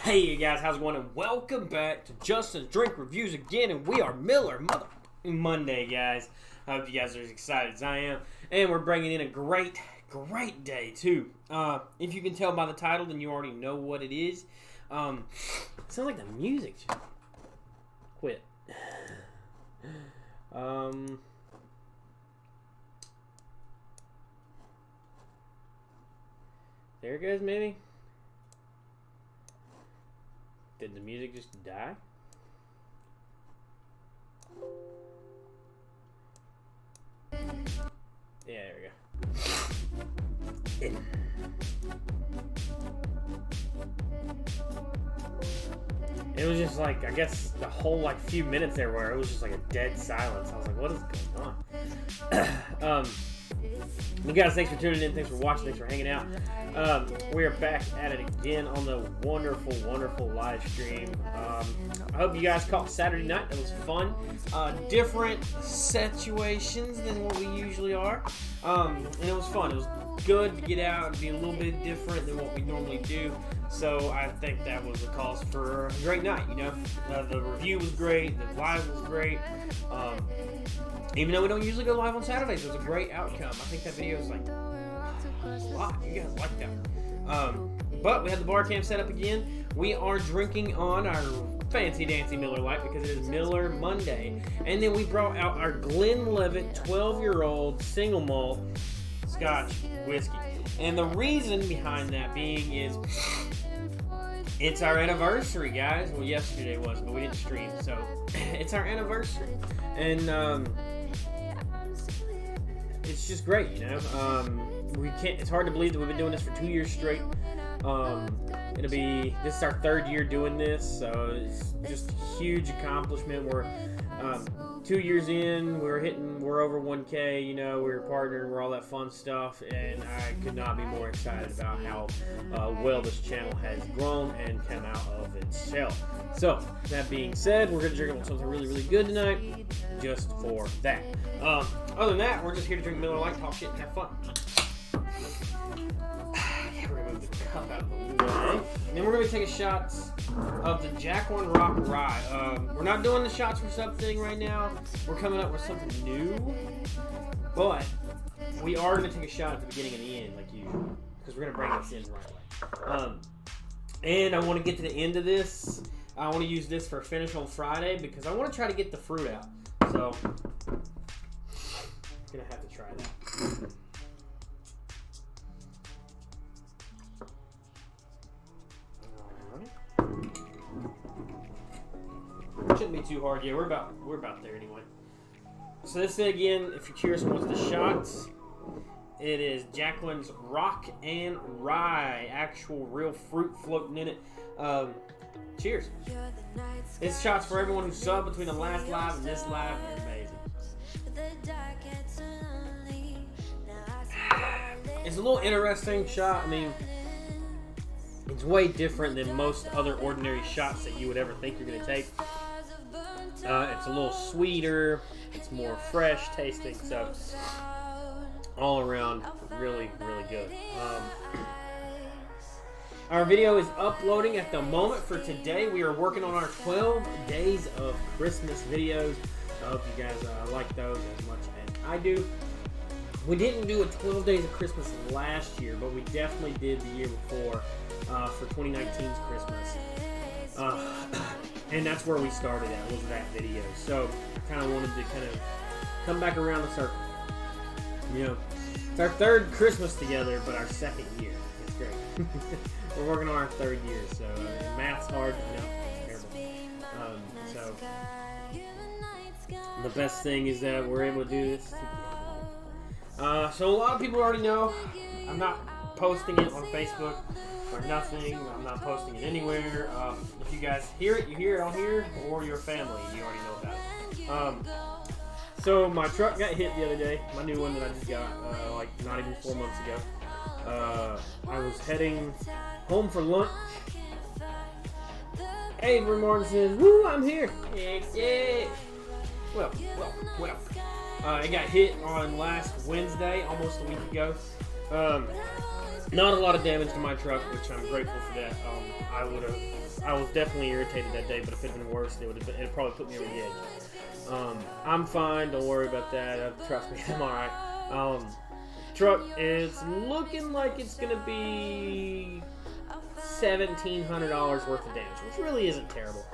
Hey you guys, how's it going? And welcome back to Justin's Drink Reviews again, and we are Miller Monday, guys. I hope you guys are as excited as I am, and we're bringing in a great day too. If you can tell by the title, then you already know what it is. It sounds like the music just quit. There it goes, maybe. Did the music just die? Yeah, there we go. It was just like, I guess the whole like few minutes there where it was just like a dead silence. I was like, what is going on? You guys, thanks for tuning in, thanks for watching, thanks for hanging out. We are back at it again on the wonderful live stream. I hope you guys caught Saturday night. It was fun. Different situations than what we usually are. And it was fun. It was good to get out and be a little bit different than what we normally do. So I think that was a cause for a great night, you know. The review was great, the live was great. Even though we don't usually go live on Saturdays, it was a great outcome. I think that video was like a lot. You guys like that. But we had the bar cam set up again. We are drinking on our fancy dancy Miller Lite because it is Miller Monday. And then we brought out our Glenlivet 12-year-old single malt Scotch whiskey. And the reason behind that being is it's our anniversary, guys. Well, yesterday was, but we didn't stream, so it's our anniversary. And it's just great, you know. It's hard to believe that we've been doing this for 2 years straight. This is our third year doing this, so it's just a huge accomplishment. We're 2 years in, we're over 1K, you know, we're partnering, we're all that fun stuff, and I could not be more excited about how well this channel has grown and come out of its shell. So, that being said, we're going to drink something really good tonight, just for that. Other than that, we're just here to drink Miller Lite, talk shit, and have fun. Yeah, we're going to move the cup out of the way. And then we're going to take a shot of the Jack One Rock Rye. We're not doing the shots for something right now. We're coming up with something new. But we are going to take a shot at the beginning and the end, like usual. Because we're going to bring this in the right way. And I want to get to the end of this. I want to use this for a finish on Friday because I want to try to get the fruit out. So, I'm going to have to try that. Shouldn't be too hard. Yeah, we're about there anyway. So this again, if you're curious what's the shots, it is Jacqueline's Rock and Rye, actual real fruit floating in it. Cheers. It's shots for everyone who subbed between the last live and this live. You're amazing. It's a little interesting shot. I mean, it's way different than most other ordinary shots that you would ever think you're going to take. It's a little sweeter, it's more fresh tasting, so all around really good. Our video is uploading at the moment for today. We are working on our 12 days of Christmas videos. I hope you guys like those as much as I do. We didn't do a 12 days of Christmas last year, but we definitely did the year before for 2019's Christmas. And that's where we started at, was that video. So I kind of wanted to kind of come back around the circle. You know, it's our third Christmas together, but our second year. It's great. We're working on our third year, so math's hard. No, it's terrible. So the best thing is that we're able to do this together. So a lot of people already know I'm not posting it on Facebook or nothing. I'm not posting it anywhere. If you guys hear it, you hear it on here, or your family, you already know about it. So my truck got hit the other day, my new one that I just got, like not even 4 months ago. I was heading home for lunch. Avery Martin says, "Woo, I'm here." Yeah. Well. It got hit on last Wednesday, almost a week ago. Not a lot of damage to my truck, which I'm grateful for that. I was definitely irritated that day, but if it had been worse, it probably put me over the edge. I'm fine. Don't worry about that. Trust me, I'm all right. Truck is looking like it's gonna be $1,700 worth of damage, which really isn't terrible.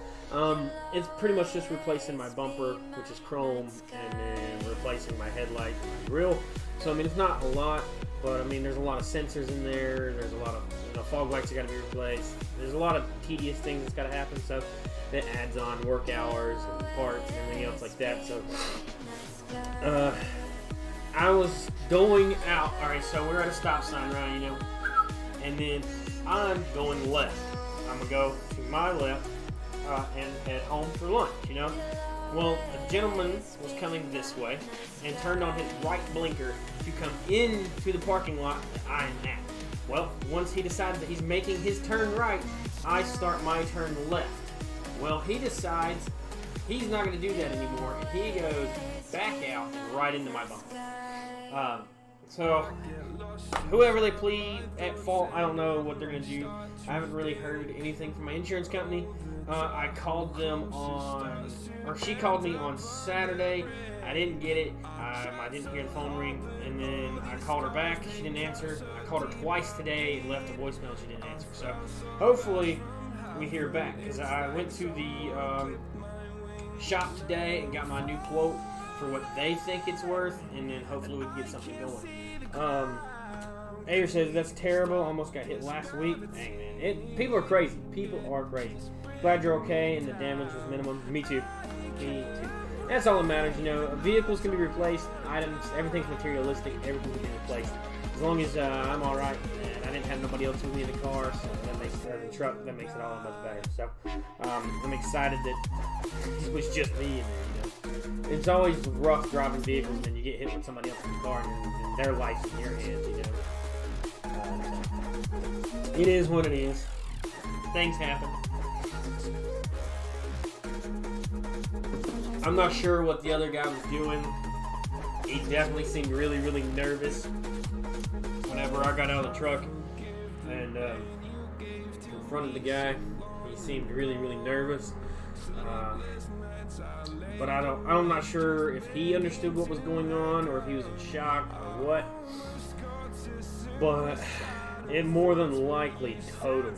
It's pretty much just replacing my bumper, which is chrome, and then replacing my headlight and grill. So I mean, it's not a lot, but I mean, there's a lot of sensors in there. There's a lot of fog lights that got to be replaced. There's a lot of tedious things that's got to happen. So that adds on work hours and parts and everything else like that. So I was going out. All right, so we're at a stop sign, right? And then I'm going left. I'm gonna go to my left and head home for lunch. Well, a gentleman was coming this way and turned on his right blinker to come into the parking lot that I am at. Well, once he decides that he's making his turn right, I start my turn left. Well, he decides he's not going to do that anymore, and he goes back out and right into my bumper. So, whoever they plead at fault, I don't know what they're going to do. I haven't really heard anything from my insurance company. I called them she called me on Saturday. I didn't get it. I didn't hear the phone ring. And then I called her back. She didn't answer. I called her twice today and left a voicemail. She didn't answer. So, hopefully, we hear back. Because I went to the shop today and got my new quote for what they think it's worth, and then hopefully we can get something going. Ayer says, that's terrible. Almost got hit last week. Dang, man. People are crazy. People are crazy. Glad you're okay and the damage was minimum. Me too. Me too. That's all that matters. Vehicles can be replaced. Items, everything's materialistic. Everything can be replaced. As long as I'm all right, and I didn't have nobody else with me in the car, so that makes the truck. That makes it all that much better. So I'm excited that it was just me in there. It's always rough driving vehicles, and then you get hit with somebody else in the car, and their life's in your hands. It is what it is. Things happen. I'm not sure what the other guy was doing. He definitely seemed really, really nervous whenever I got out of the truck and confronted the guy. He seemed really, really nervous. But I'm not sure if he understood what was going on or if he was in shock or what. But it more than likely totaled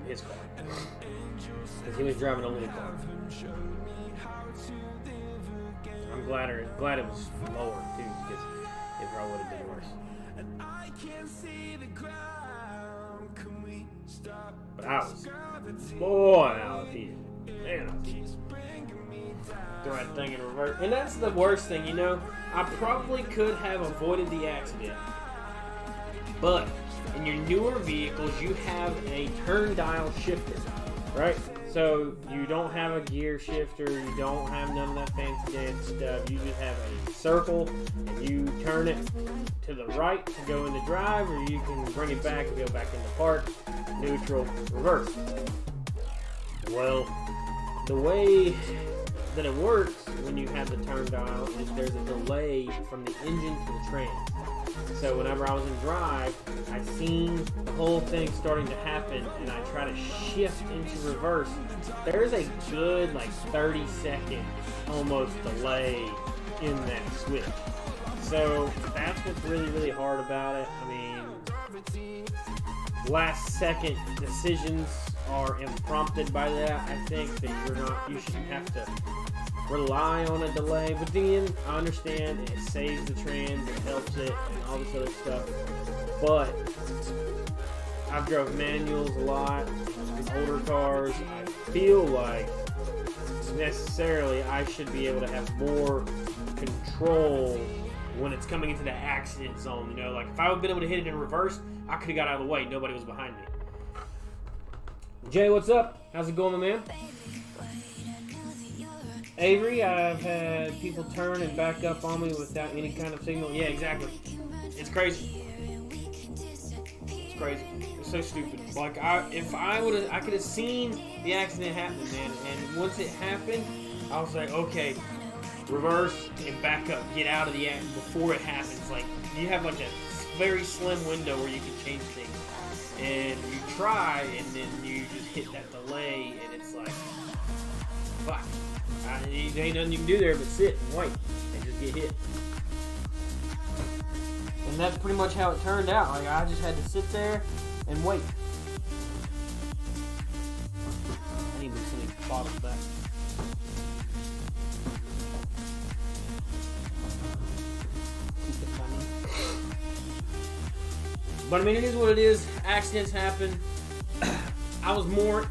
his car. Because he was driving a little car. I'm glad it was lower too, because it probably would have been worse. But I was heated. Man, I was the right thing in reverse. And that's the worst thing, I probably could have avoided the accident. But in your newer vehicles, you have a turn dial shifter, right? So you don't have a gear shifter, you don't have none of that fancy dance stuff. You just have a circle, and you turn it to the right to go into drive, or you can bring it back and go back into park, neutral, reverse. Well, the way that it works when you have the turn dial is there's a delay from the engine to the trans. So whenever I was in drive, I seen the whole thing starting to happen, and I try to shift into reverse. There's a good 30-second almost delay in that switch. So that's what's really, really hard about it. I mean, last second decisions are prompted by that. I think that you shouldn't have to rely on a delay, but then I understand it saves the trans, it helps it, and all this other stuff. But I've drove manuals a lot in older cars. I feel like necessarily I should be able to have more control when it's coming into the accident zone. If I would have been able to hit it in reverse, I could have got out of the way. Nobody was behind me. Jay, what's up? How's it going, my man? Avery, I've had people turn and back up on me without any kind of signal. Yeah, exactly. It's crazy. It's crazy. It's so stupid. I could have seen the accident happen, man. And once it happened, I was like, okay, reverse and back up. Get out of the accident before it happens. You have a very slim window where you can change things. And you try, and then you just hit that delay, and it's like, fuck. There ain't nothing you can do there but sit and wait and just get hit. And that's pretty much how it turned out. Like, I just had to sit there and wait. I need to move some of these bottles back. But I mean, it is what it is. Accidents happen. I was more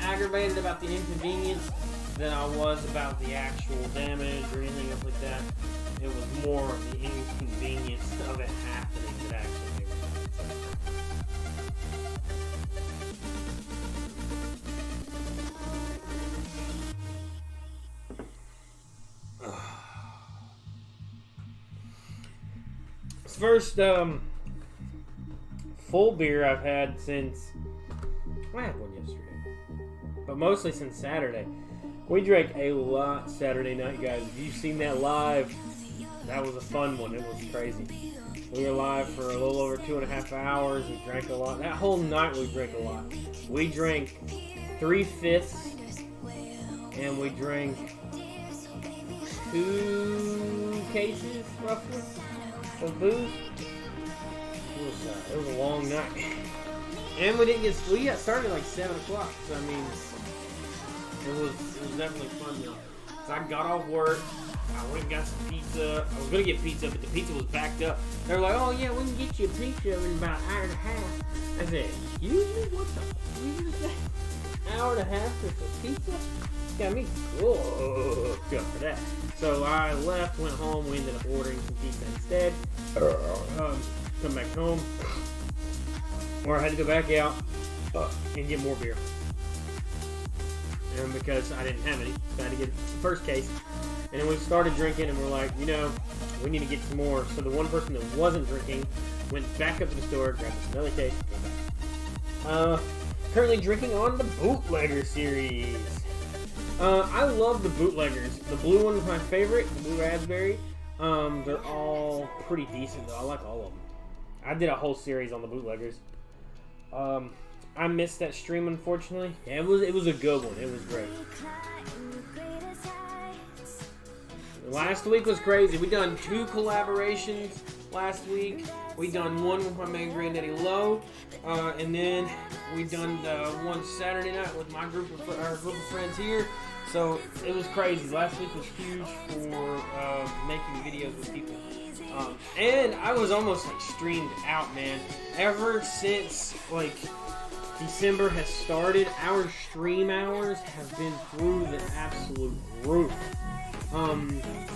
aggravated about the inconvenience than I was about the actual damage or anything else like that. It was more the inconvenience of it happening that actually made it. First, full beer I've had since, I had one yesterday, but mostly since Saturday. We drank a lot Saturday night, guys. If you've seen that live, that was a fun one. It was crazy. We were live for a little over 2.5 hours. We drank a lot. That whole night we drank a lot. We drank 3/5, and we drank 2 cases, roughly, of booze. It was a long night. And we got started at like 7 o'clock, so I mean, it was definitely fun though. So I got off work, I went and got some pizza. I was gonna get pizza, but the pizza was backed up. They were like, "Oh yeah, we can get you a pizza in about an hour and a half." I said, "Excuse me, what the fuck you just say? An hour and a half for some pizza? Got me cooked up for that." So I left, went home. We ended up ordering some pizza instead. Come back home, or I had to go back out and get more beer. And because I didn't have any, so I had to get the first case. And then we started drinking, and we're like, you know, we need to get some more. So the one person that wasn't drinking went back up to the store, grabbed another case, and came back. Currently drinking on the Bootlegger series. I love the Bootleggers. The blue one is my favorite, the blue raspberry. They're all pretty decent, though. I like all of them. I did a whole series on the Bootleggers. I missed that stream, unfortunately. Yeah, it was a good one. It was great. Last week was crazy. We done 2 collaborations last week. We done one with my man Granddaddy Low, and then we done one Saturday night with my group of friends here. So it was crazy. Last week was huge for making videos with people. And I was almost like streamed out, man. Ever since like December has started, our stream hours have been through the absolute roof.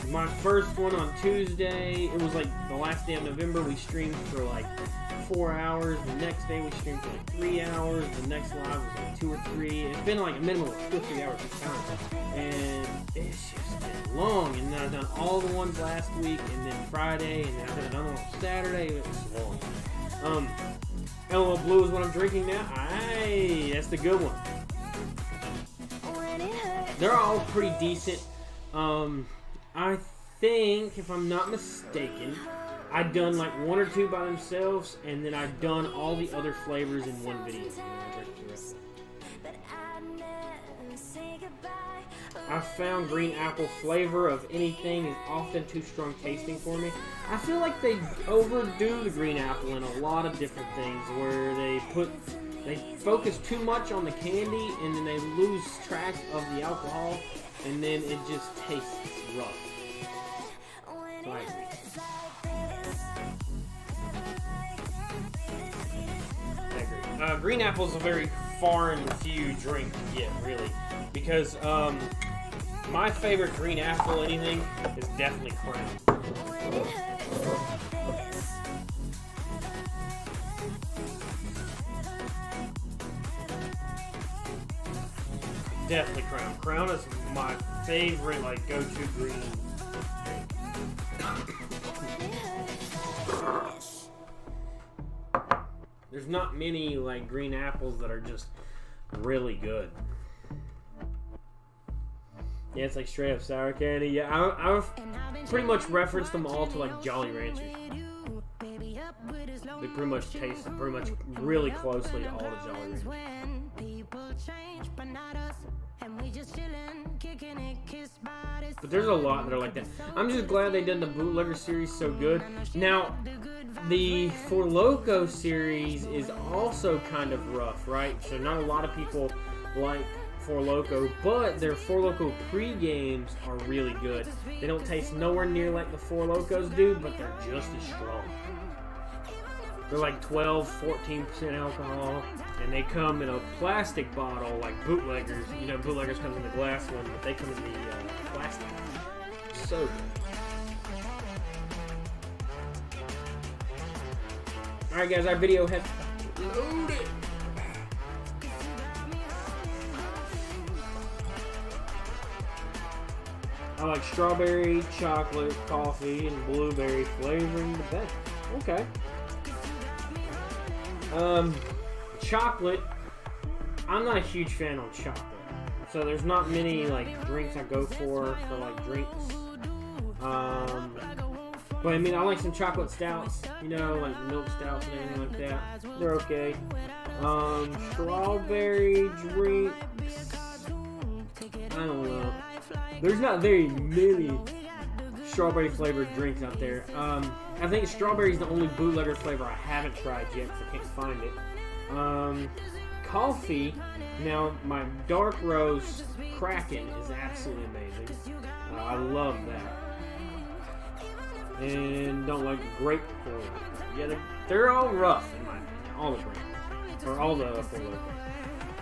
My first one on Tuesday, it was like the last day of November, we streamed for like 4 hours. The next day we streamed for like 3 hours. The next live was like 2 or 3. It's been like a minimum of 2 or 3 hours each time. And it's just been long. And then I've done all the ones last week, and then Friday, and then I did another one on Saturday. It was long. LL Blue is what I'm drinking now. Aye, that's the good one. They're all pretty decent. I think, if I'm not mistaken, I've done like 1 or 2 by themselves, and then I've done all the other flavors in one video. I found green apple flavor of anything is often too strong tasting for me. I feel like they overdo the green apple in a lot of different things, where they focus too much on the candy, and then they lose track of the alcohol, and then it just tastes rough. So I agree. Green apple is a very far and few drink to get, really, because my favorite green apple anything is definitely Crown. Definitely Crown. Crown is my favorite, like, go-to green drink. There's not many like green apples that are just really good. Yeah, it's like straight up sour candy. Yeah, I've pretty much referenced them all to like Jolly Ranchers. they pretty much taste really closely to all the Jolly Ranchers. But there's a lot that are like that. I'm just glad they did the bootlegger series so good. Now, the Four Loko series is also kind of rough, right? So not a lot of people like Four Loko, but their Four Loko pre-games are really good. They don't taste nowhere near like the Four Lokos do, but they're just as strong. They're like 12, 14% alcohol, and they come in a plastic bottle like bootleggers. You know, bootleggers come in the glass one, but they come in the plastic. So good. Alright guys, our video has loaded. I like strawberry, chocolate, coffee, and blueberry flavoring the best. Okay. Chocolate. I'm not a huge fan on chocolate. So there's not many like drinks I go for like drinks. But I mean, I like some chocolate stouts, you know, like milk stouts and everything like that. They're okay. Strawberry drinks. I don't know. There's not very many strawberry flavored drinks out there. I think strawberry is the only bootlegger flavor I haven't tried yet because I can't find it. Coffee. Now, my dark roast Kraken is absolutely amazing. I love that. And don't like grape Four Loko. Yeah, they're all rough in my opinion. All the brands. Or all the Four Loko.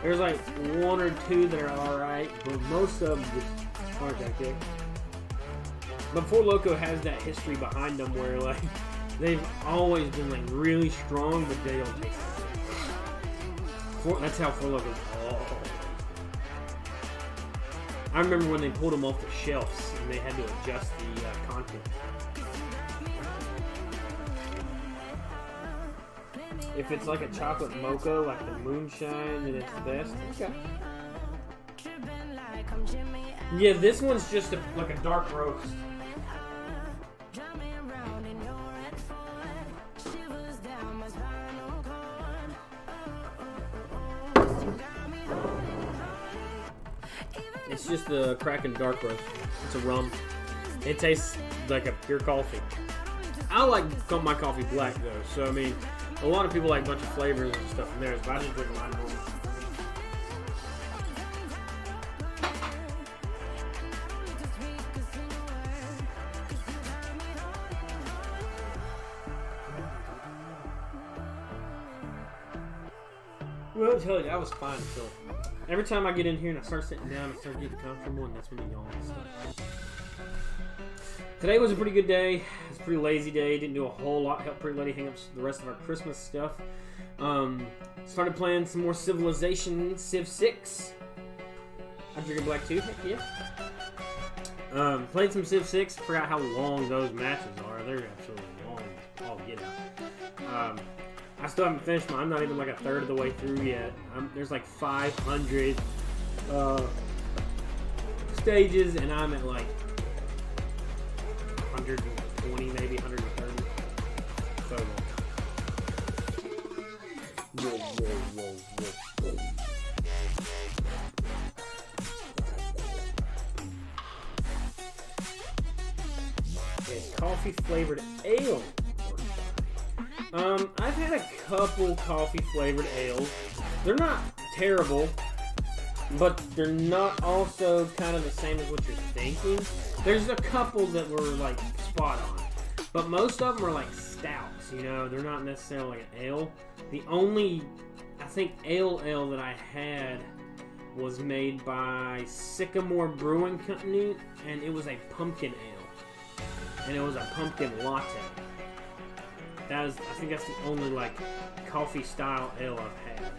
There's like one or two that are alright, but most of them just aren't that good. But Four Loko has that history behind them where like they've always been like really strong, but they don't taste good. That's how Four Loko. Oh. I remember when they pulled them off the shelves and they had to adjust the content. If it's like a chocolate mocha, like the moonshine, then it's the best. Okay. Yeah, this one's just like a dark roast. It's just the Kraken dark roast. It's a rum. It tastes like a pure coffee. I like my coffee black though, so I mean, a lot of people like a bunch of flavors and stuff in theirs, but I just drink mine normal. Well, I'll tell you, I was fine until every time I get in here and I start sitting down and start getting comfortable, and that's when the yawns start. Today was a pretty good day. It was a pretty lazy day. Didn't do a whole lot. Helped Pretty Lady hang up the rest of our Christmas stuff. Started playing some more Civilization, Civ 6. I'm drinking black too. Heck yeah. Played some Civ 6. Forgot how long those matches are. They're absolutely long. Oh, get out. I still haven't finished mine. I'm not even like a third of the way through yet. There's like 500 stages, and I'm at like 120, maybe 130. So long. Whoa, whoa, whoa, whoa, whoa. It's coffee flavored ale. I've had a couple coffee flavored ales. They're not terrible, but they're not also kind of the same as what you're thinking. There's a couple that were like spot on, but most of them are like stouts, you know, they're not necessarily an ale. The only, I think, ale that I had was made by Sycamore Brewing Company, and it was a pumpkin ale, and it was a pumpkin latte. I think that's the only like coffee style ale I've had.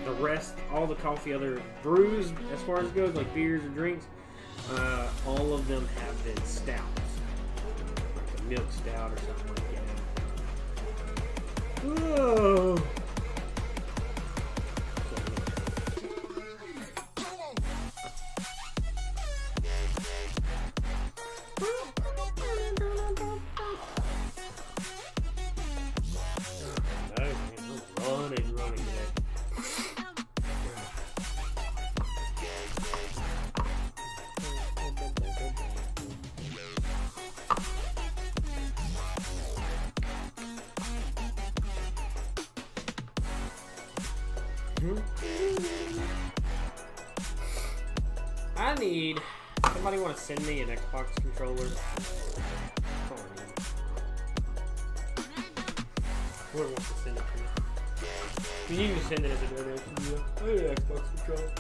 The rest, all the coffee other brews, as far as it goes, like beers or drinks, all of them have been stouts, like a milk stout or something like that. Whoa. I need... Somebody want to send me an Xbox controller? Whoever wants to send it to me. You can send it as a donation. I need an Xbox controller.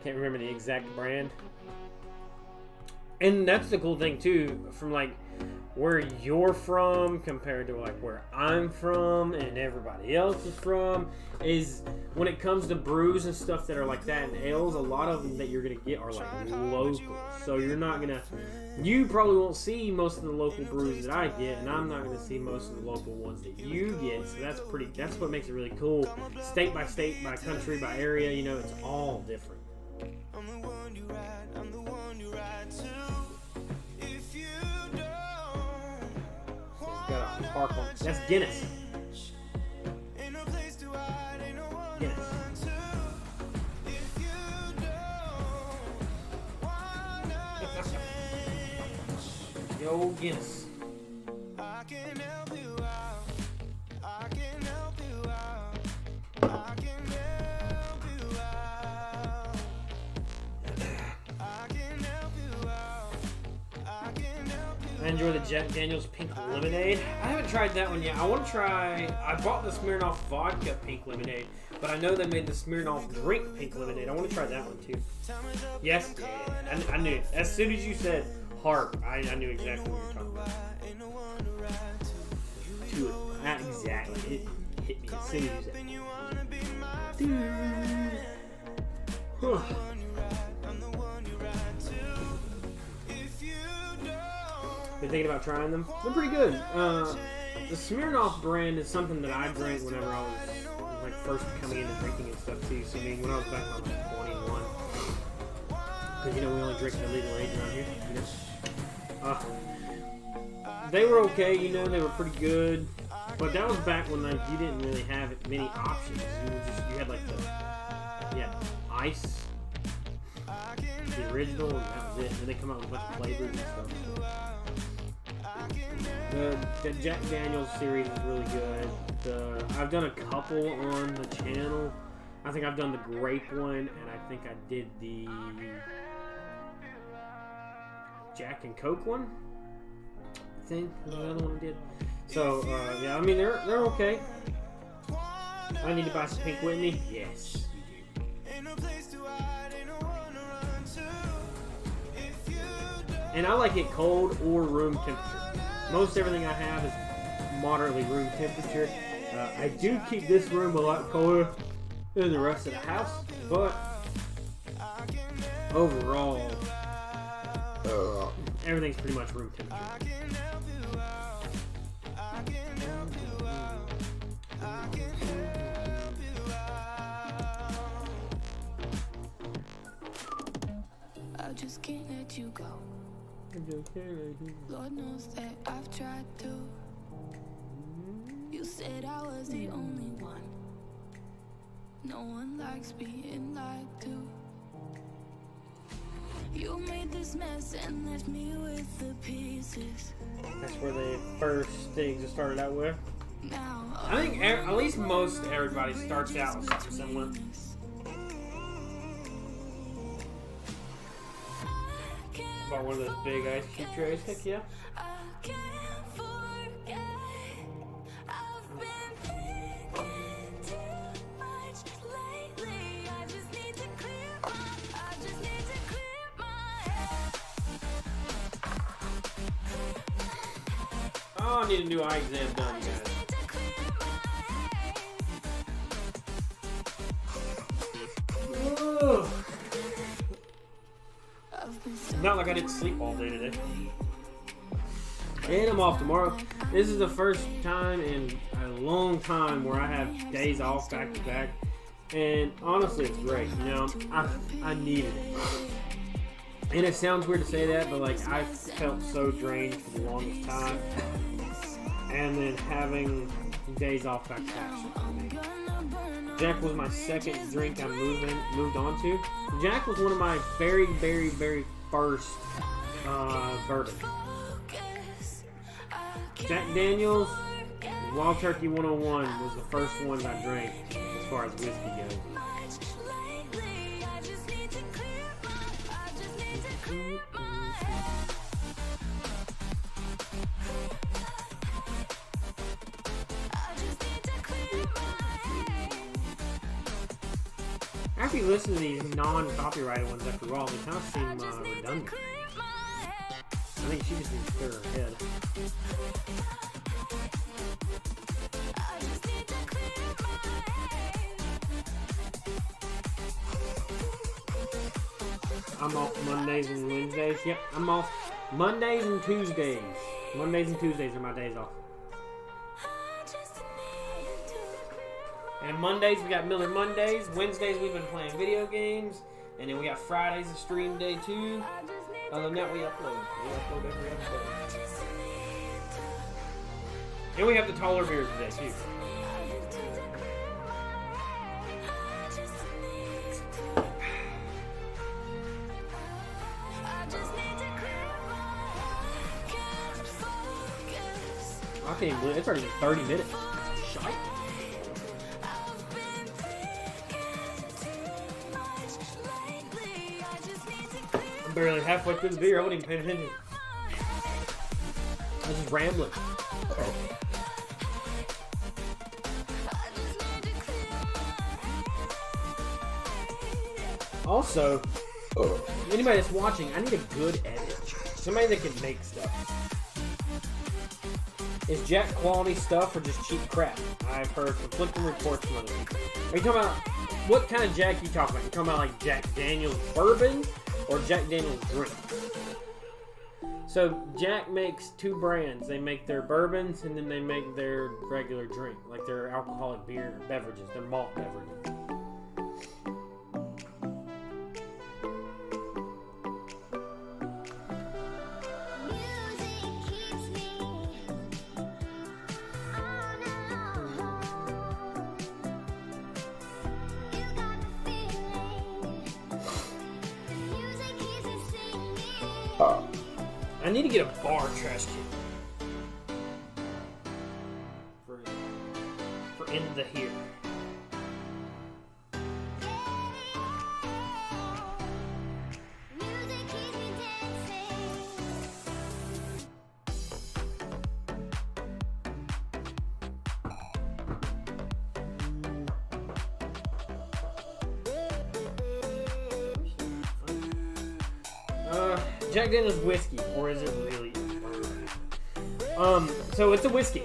Can't remember the exact brand. And that's the cool thing too, from like where you're from compared to like where I'm from and everybody else is from, is when it comes to brews and stuff that are like that and ales, a lot of them that you're gonna get are like local. So you're not gonna, you probably won't see most of the local brews that I get, and I'm not gonna see most of the local ones that you get. So that's what makes it really cool. State, by country, by area, you know, it's all different. I'm the one you ride, I'm the one you ride to. If you don't, so he's got a park on. That's Guinness. Ain't no place to hide, ain't no one Guinness. To. If you don't wanna change, yo, Guinness. I can help you out. I can help you out. I can help you out. I enjoy the Jack Daniel's Pink Lemonade. I haven't tried that one yet. I want to try... I bought the Smirnoff Vodka Pink Lemonade, but I know they made the Smirnoff Drink Pink Lemonade. I want to try that one too. Yes? Yeah, I knew it. As soon as you said harp, I knew exactly what you were talking about. Exactly. It hit me as soon as you said it. Been thinking about trying them. They're pretty good. The Smirnoff brand is something that I drank whenever I was like first coming into drinking and stuff too. So I mean, when I was back on like 21, because you know we only drink at a legal age around here. You know? They were okay. You know, they were pretty good. But that was back when like you didn't really have many options. You had like ice, the original, and that was it. And they come out with a bunch of flavors and stuff. The Jack Daniel's series is really good. I've done a couple on the channel. I think I've done the grape one, and I think I did the Jack and Coke one. I think was the other one I did. So yeah, I mean they're okay. I need to buy some Pink Whitney. Yes, you do. And I like it cold or room temperature. Most everything I have is moderately room temperature. I do keep this room a lot colder than the rest of the house, but overall, everything's pretty much room temperature. I just can't let you go. Lord knows that I've tried to. You said I was the only one. No one likes being lied to. You made this mess and left me with the pieces. That's where the first things started out with. I think at least most everybody starts out with something similar. About one of those big ice cube trays, heck yeah. Oh, I need a new eye exam done, guys. Ugh. Not like I didn't sleep all day today. And I'm off tomorrow. This is the first time in a long time where I have days off back to back. And honestly, it's great. You know, I needed it. And it sounds weird to say that, but like I felt so drained for the longest time. And then having days off back to back. Jack was my second drink I moved on to. Jack was one of my very, very, very first bourbon. Jack Daniels, Wild Turkey 101 was the first one I drank as far as whiskey goes. After you listen to these non-copyrighted ones after all, they kind of seem redundant. I think she just needs to clear her head. I'm off Mondays and Wednesdays. Yep, I'm off Mondays and Tuesdays. Mondays and Tuesdays are my days off. And Mondays, we got Miller Mondays. Wednesdays, we've been playing video games. And then we got Fridays, a stream day too. Other than that, we upload. We upload every episode. And we have the taller beers today too. I can't believe it's already 30 minutes. Shite. I'm barely halfway through the beer. I wasn't even paying attention. I was just rambling. Also, anybody that's watching, I need a good editor. Somebody that can make stuff. Is Jack quality stuff or just cheap crap? I've heard conflicting reports from other people. Are you talking about, what kind of Jack you talking about? You talking about like Jack Daniels bourbon or Jack Daniels drink? So Jack makes two brands. They make their bourbons and then they make their regular drink, like their alcoholic beer beverages, their malt beverages. I need to get a bar trash can for in the here. Jack Daniels whiskey, or is it really bourbon? So it's a whiskey.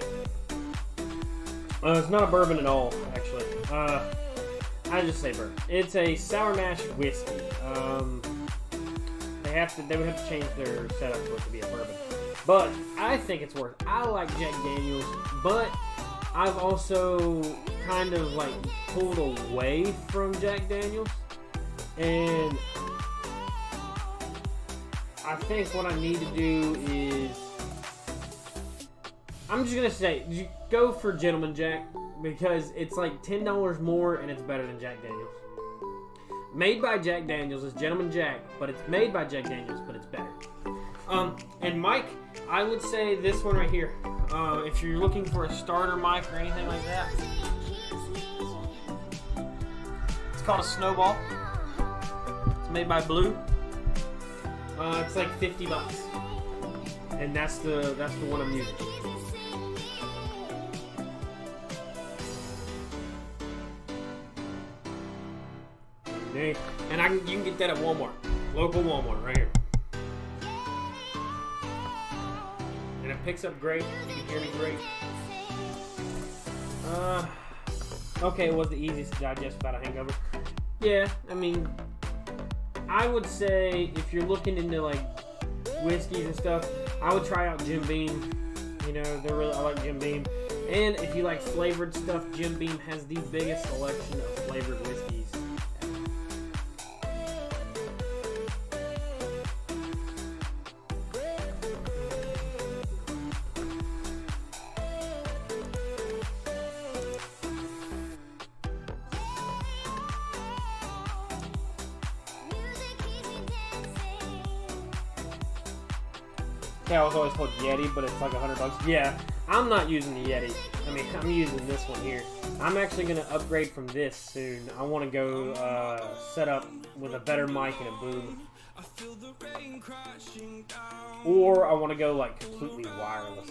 It's not a bourbon at all, actually. I just say bourbon. It's a sour mash whiskey. They would have to change their setup for it to be a bourbon. But I think it's worth it. I like Jack Daniels, but I've also kind of like pulled away from Jack Daniels, and I think what I need to do is, I'm just going to say, go for Gentleman Jack, because it's like $10 more and it's better than Jack Daniels. Made by Jack Daniels is Gentleman Jack, but it's made by Jack Daniels, but it's better. And Mike, I would say this one right here. If you're looking for a starter mic or anything like that, it's called a Snowball. It's made by Blue. It's like $50, and that's the one I'm using. And you can get that at Walmart, local Walmart, right here. And it picks up great. You can hear me great. Okay, it was the easiest to digest without a hangover. Yeah, I mean, I would say if you're looking into like whiskeys and stuff, I would try out Jim Beam. You know, I like Jim Beam. And if you like flavored stuff, Jim Beam has the biggest selection of flavored whiskeys ever. Okay, I was always told Yeti, but it's like $100. Yeah, I'm not using the Yeti. I mean, I'm using this one here. I'm actually going to upgrade from this soon. I want to go set up with a better mic and a boom. Or I want to go like completely wireless.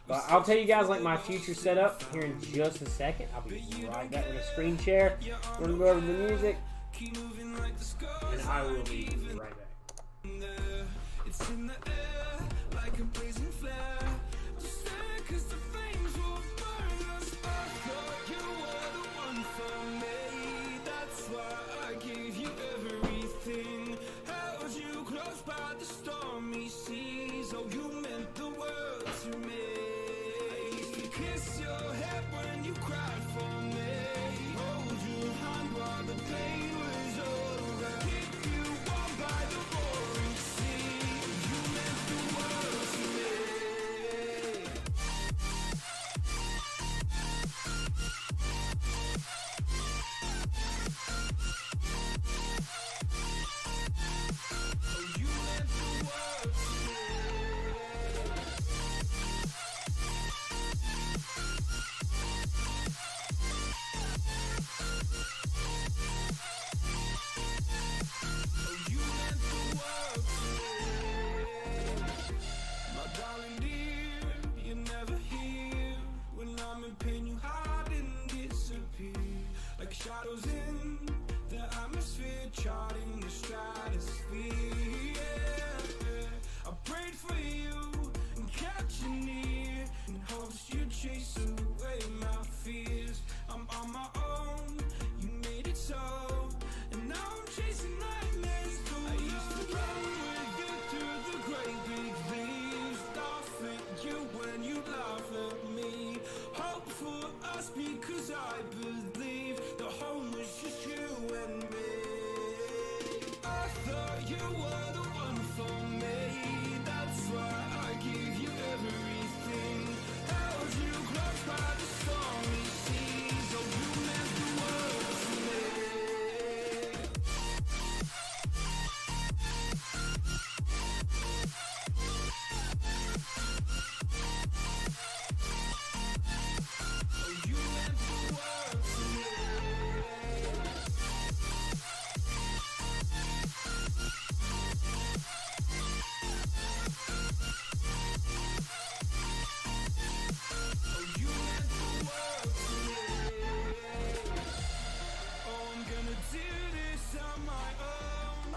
But I'll tell you guys like my future setup here in just a second. I'll be right back with a screen share. We're going to go over the music. And I will be right back. It's in the air like a blazing flare. Just stare 'cause the flames will burn us. I thought you were the one for me. That's why I gave you everything. Held you close by the stormy seas. Oh, you meant the world to me. I used to kiss your head when you cried for me. Hold your hand while the pain was over. Keep you warm by the roaring sea. You meant the world to me. Oh, you meant the world to me. Oh, you meant the world to me. My darling dear, you're never here. When I'm in pain, you hide and disappear. Like shadows in the atmosphere, charting the stratosphere. Yeah. I prayed for you and kept you near in hopes you'd chase away my fears. I'm on my own, you made it so. And now I'm chasing nightmares too. I used to run with you through the great big leaves, laugh at you when you laugh at me. Hope for us because I believe the home was just you and me. I thought you were the one for me. That's why I gave you everything. Held you close by the stormy seas. Oh, you meant the world to me. Oh, you meant the world to me. Oh, you meant the world to me. Oh, I'm gonna do this on my own.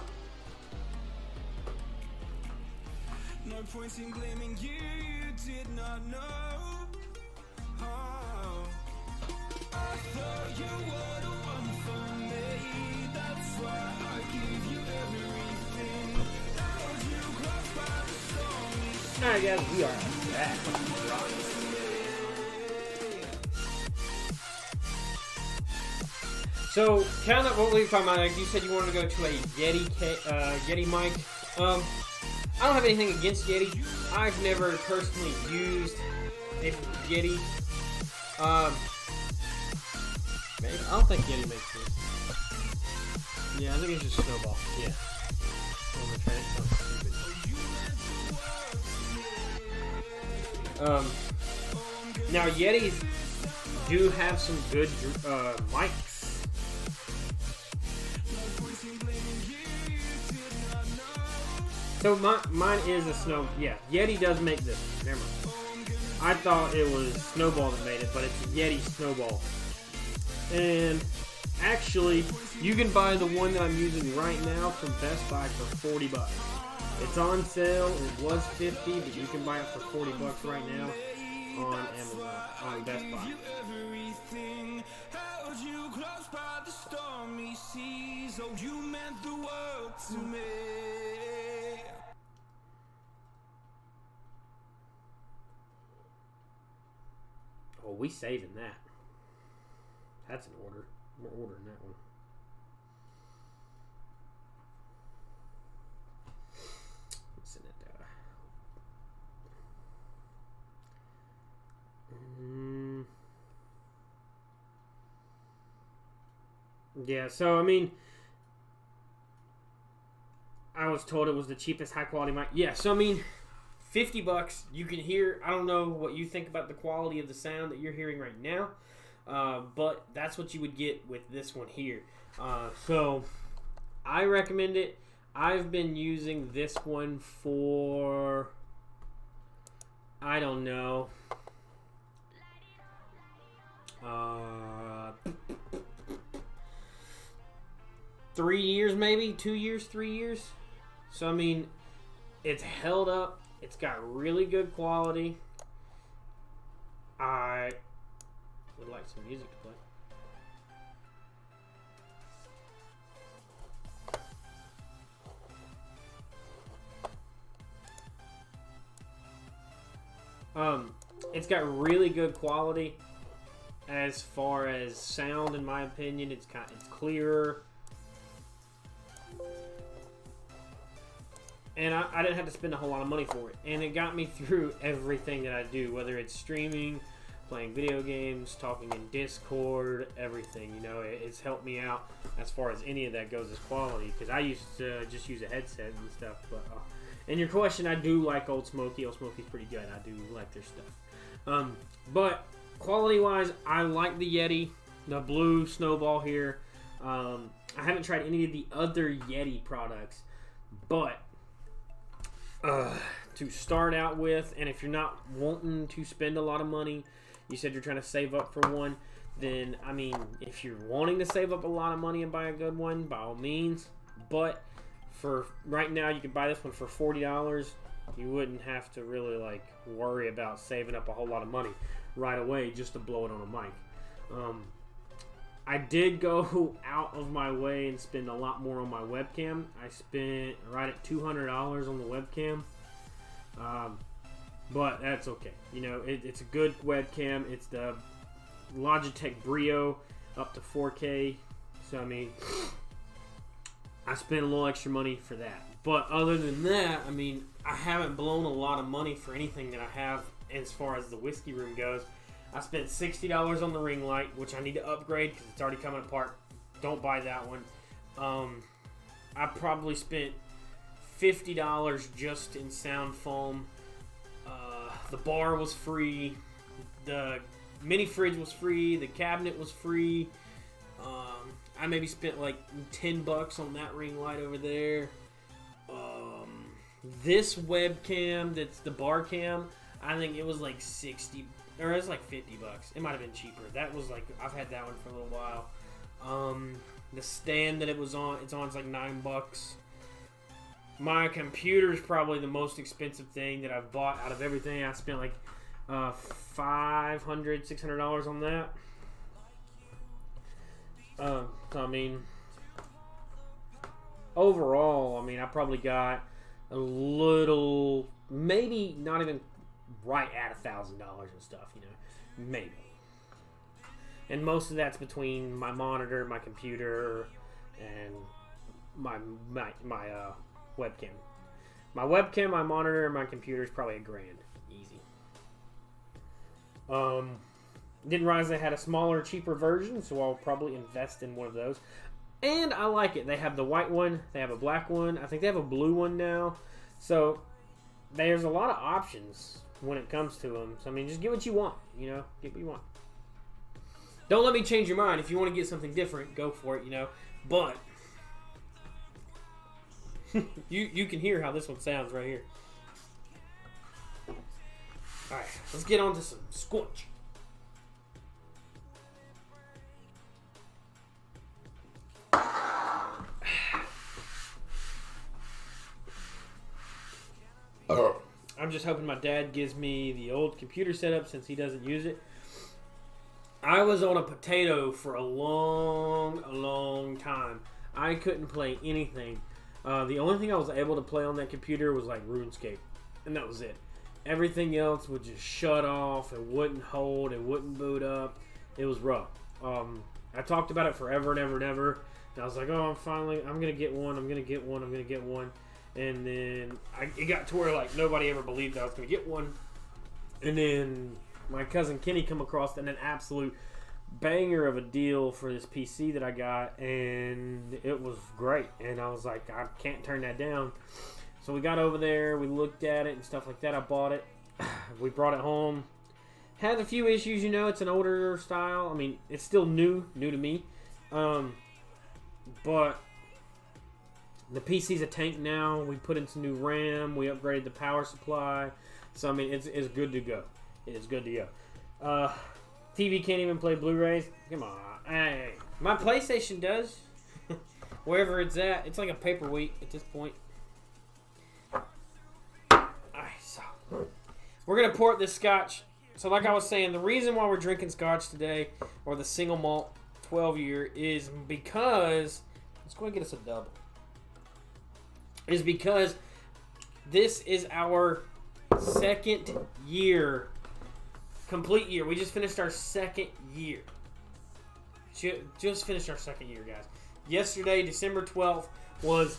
No point in blaming you, you did not know. Oh, I thought you were the one for me. That's why I gave you everything. Held you close by the stormy. Alright guys, we are back. So, kind of what we were talking about, like you said you wanted to go to a Yeti mic. I don't have anything against Yeti. I've never personally used a Yeti. Maybe, I don't think Yeti makes this. Yeah, I think it's just Snowball. Yeah. I'm gonna try it. Sounds stupid. Now Yetis do have some good mics. So mine is a snow. Yeah, Yeti does make this. Never mind. I thought it was Snowball that made it, but it's Yeti Snowball. And actually, you can buy the one that I'm using right now from Best Buy for $40. It's on sale. It was $50, but you can buy it for $40 right now on Amazon, on Best Buy. Oh, we saving that. That's an order. We're ordering that one. Send it Yeah, so I mean, I was told it was the cheapest high quality mic. Yeah, so I mean, $50. You can hear. I don't know what you think about the quality of the sound that you're hearing right now, but that's what you would get with this one here. So I recommend it. I've been using this one for, I don't know, 3 years maybe, 2 years, 3 years. So I mean, it's held up. It's got really good quality. I would like some music to play. It's got really good quality as far as sound, in my opinion. It's clearer. And I didn't have to spend a whole lot of money for it. And it got me through everything that I do, whether it's streaming, playing video games, talking in Discord, everything. You know, it's helped me out as far as any of that goes as quality. Because I used to just use a headset and stuff. But and your question, I do like Old Smoky. Old Smoky's pretty good. I do like their stuff. But quality-wise, I like the Yeti, the blue Snowball here. I haven't tried any of the other Yeti products. But to start out with, and if you're not wanting to spend a lot of money, you said you're trying to save up for one, then, I mean, if you're wanting to save up a lot of money and buy a good one, by all means. But for right now, you can buy this one for $40. You wouldn't have to really, like, worry about saving up a whole lot of money right away just to blow it on a mic. I did go out of my way and spend a lot more on my webcam. I spent right at $200 on the webcam. But that's okay. You know, it's a good webcam. It's the Logitech Brio up to 4K. So, I mean, I spent a little extra money for that. But other than that, I mean, I haven't blown a lot of money for anything that I have as far as the whiskey room goes. I spent $60 on the ring light, which I need to upgrade because it's already coming apart. Don't buy that one. I probably spent $50 just in sound foam. The bar was free. The mini fridge was free. The cabinet was free. I maybe spent like $10 on that ring light over there. This webcam, that's the bar cam, I think it was like 60, or it was like $50. It might have been cheaper. That was like, I've had that one for a little while. The stand that it's on, it's like $9. My computer is probably the most expensive thing that I've bought out of everything. I spent like $500, $600 on that. So I mean, overall, I mean, I probably got a little, maybe not even right at $1,000 and stuff, you know, maybe. And most of that's between my monitor, my computer, and my webcam. My webcam, my monitor, and my computer is probably $1,000, easy. Didn't realize they had a smaller, cheaper version, so I'll probably invest in one of those. And I like it. They have the white one. They have a black one. I think they have a blue one now. So there's a lot of options when it comes to them. So, I mean, just get what you want, you know. Get what you want. Don't let me change your mind. If you want to get something different, go for it, you know. But you can hear how this one sounds right here. All right, let's get on to some Scotch. I'm just hoping my dad gives me the old computer setup since he doesn't use it. I was on a potato for a long time. I couldn't play anything. The only thing I was able to play on that computer was like RuneScape, and that was it. Everything else would just shut off. It wouldn't hold. It wouldn't boot up. It was rough. I talked about it forever and ever and ever. And I was like, oh, I'm going to get one. I'm going to get one. I'm going to get one. And then it got to where like nobody ever believed I was going to get one. And then my cousin Kenny come across an absolute banger of a deal for this PC that I got, and it was great. And I was like, I can't turn that down. So we got over there, we looked at it and stuff like that. I bought it. We brought it home. Has a few issues, you know. It's an older style. I mean, it's still new to me. But the PC's a tank now. We put in some new RAM. We upgraded the power supply. So, I mean, it's good to go. It's good to go. TV can't even play Blu-rays. Come on. Hey, my PlayStation does. Wherever it's at. It's like a paperweight at this point. Alright, so we're going to pour this scotch. So like I was saying, the reason why we're drinking scotch today, or the single malt 12-year, is because, let's go and get us a double, is because this is our second year, complete year. We just finished our second year. Just finished our second year, guys. Yesterday, December 12th, was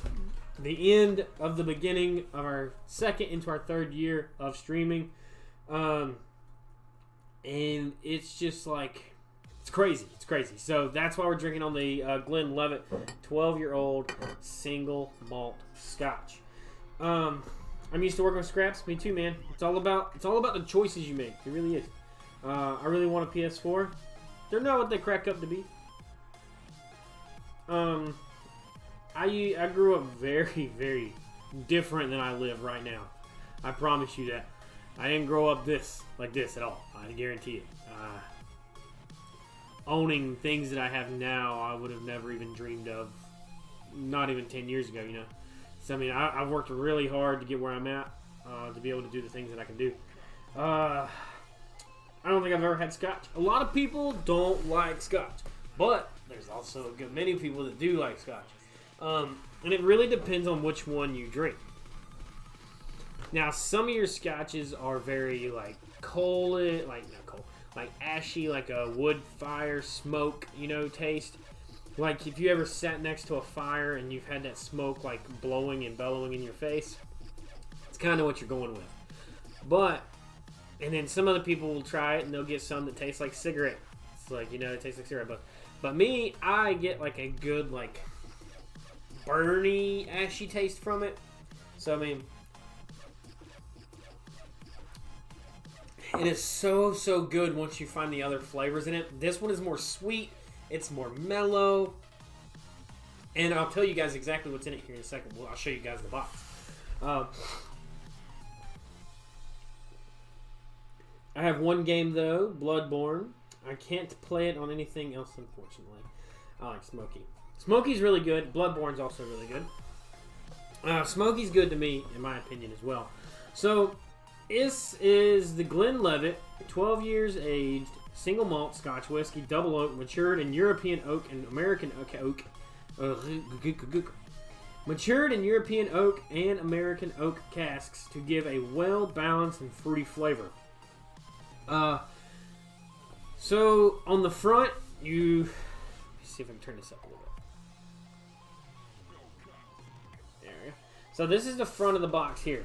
the end of the beginning of our second into our third year of streaming. And it's just like, it's crazy. It's crazy. So that's why we're drinking on the Glenlivet 12-year-old single malt scotch. I'm used to working with scraps. Me too, man. It's all about the choices you make. It really is. I really want a PS4. They're not what they crack up to be. I grew up very, very different than I live right now. I promise you that. I didn't grow up like this at all. I guarantee it. Owning things that I have now, I would have never even dreamed of. Not even 10 years ago, you know. So I mean, I've worked really hard to get where I'm at, to be able to do the things that I can do. I don't think I've ever had scotch. A lot of people don't like scotch, but there's also a good many people that do like scotch. And it really depends on which one you drink. Now, some of your scotches are very, like, like ashy, like a wood fire smoke, you know, taste. Like, if you ever sat next to a fire and you've had that smoke, like, blowing and bellowing in your face, it's kind of what you're going with. But, and then some other people will try it and they'll get some that tastes like cigarette. It's like, you know, it tastes like cigarette. But me, I get, like, a good, like, burny, ashy taste from it. So, I mean, it is so good once you find the other flavors in it. This one is more sweet. It's more mellow. And I'll tell you guys exactly what's in it here in a second. Well, I'll show you guys the box. I have one game, though, Bloodborne. I can't play it on anything else, unfortunately. I like Smokey. Smokey's really good. Bloodborne's also really good. Smokey's good to me, in my opinion, as well. So, this is the Glenlivet, 12 years aged, single malt Scotch whiskey, double oak, matured in European oak and American oak. Matured in European oak and American oak casks to give a well-balanced and fruity flavor. So, on the front, let me see if I can turn this up a little bit. There we go. So, this is the front of the box here.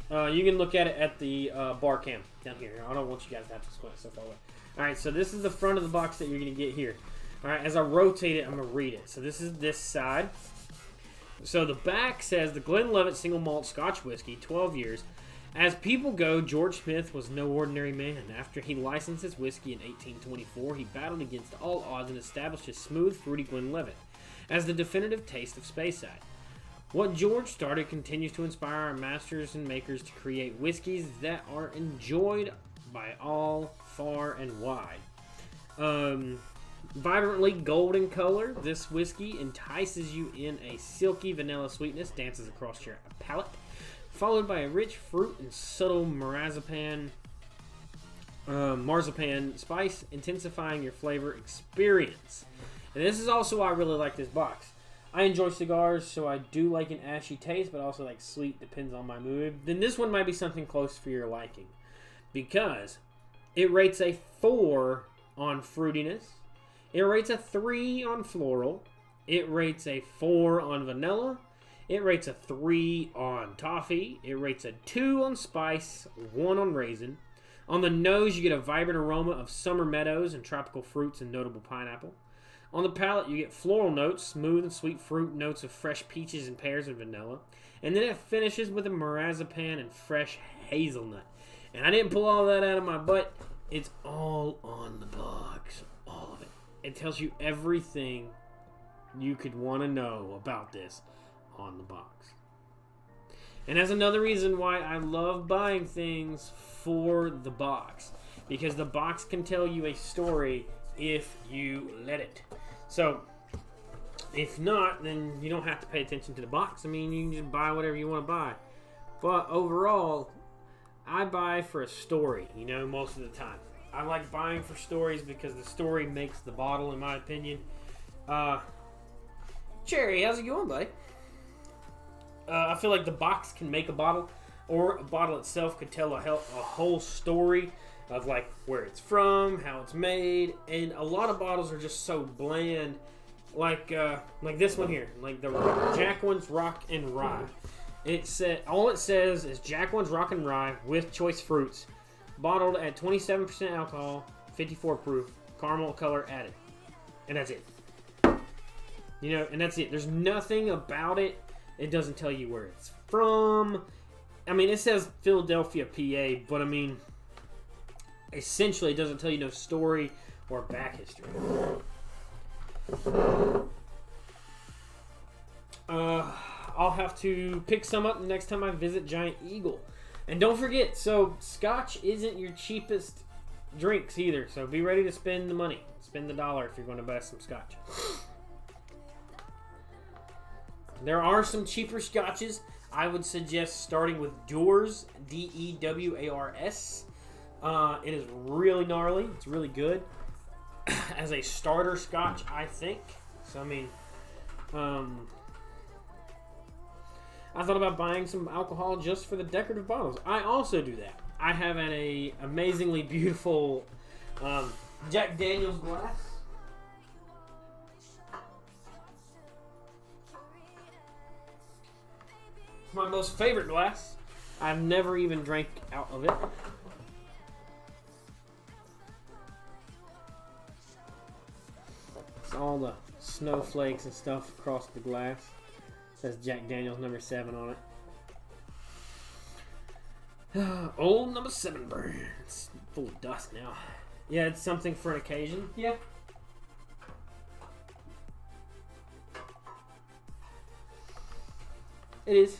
You can look at it at the bar cam down here. I don't want you guys to have to squint so far away. Alright, so this is the front of the box that you're going to get here. Alright, as I rotate it, I'm going to read it. So this is this side. So the back says, the Glenlivet Single Malt Scotch Whiskey, 12 years. As people go, George Smith was no ordinary man. After he licensed his whiskey in 1824, he battled against all odds and established his smooth, fruity Glenlivet as the definitive taste of Speyside. What George started continues to inspire our masters and makers to create whiskeys that are enjoyed by all far and wide. Vibrantly golden color, this whiskey entices you in a silky vanilla sweetness, dances across your palate, followed by a rich fruit and subtle marzipan spice, intensifying your flavor experience. And this is also why I really like this box. I enjoy cigars, so I do like an ashy taste, but also like sweet, depends on my mood. Then this one might be something close for your liking, because it rates a 4 on fruitiness, it rates a 3 on floral, it rates a 4 on vanilla, it rates a 3 on toffee, it rates a 2 on spice, 1 on raisin, On the nose, you get a vibrant aroma of summer meadows and tropical fruits and notable pineapple. On the palate, you get floral notes, smooth and sweet fruit notes of fresh peaches and pears and vanilla. And then it finishes with a marzipan and fresh hazelnut. And I didn't pull all that out of my butt. It's all on the box. All of it. It tells you everything you could want to know about this on the box. And that's another reason why I love buying things for the box. Because the box can tell you a story if you let it. So, if not, then you don't have to pay attention to the box. I mean, you can just buy whatever you want to buy. But overall, I buy for a story, you know, most of the time. I like buying for stories because the story makes the bottle, in my opinion. Cherry, how's it going, buddy? I feel like the box can make a bottle, or a bottle itself could tell a whole story of like where it's from, how it's made, and a lot of bottles are just so bland, like this one here, like the Jack One's Rock and Rye. All it says is Jack One's Rock and Rye with choice fruits, bottled at 27% alcohol, 54 proof, caramel color added, and that's it. You know, and that's it. There's nothing about it. It doesn't tell you where it's from. I mean, it says Philadelphia, PA, but I mean, essentially it doesn't tell you no story or back history. I'll have to pick some up the next time I visit Giant Eagle. And don't forget, so Scotch isn't your cheapest drinks either, so be ready to spend the money. Spend the $1 if you're going to buy some Scotch. There are some cheaper scotches. I would suggest starting with Dewar's, Dewars. It is really gnarly. It's really good as a starter scotch, I think. So, I mean, I thought about buying some alcohol just for the decorative bottles. I also do that. I have an amazingly beautiful Jack Daniel's glass. My most favorite glass. I've never even drank out of it. It's all the snowflakes and stuff across the glass. It says Jack Daniel's number 7 on it. Old number 7 burn. It's full of dust now. Yeah, it's something for an occasion. Yeah. It is.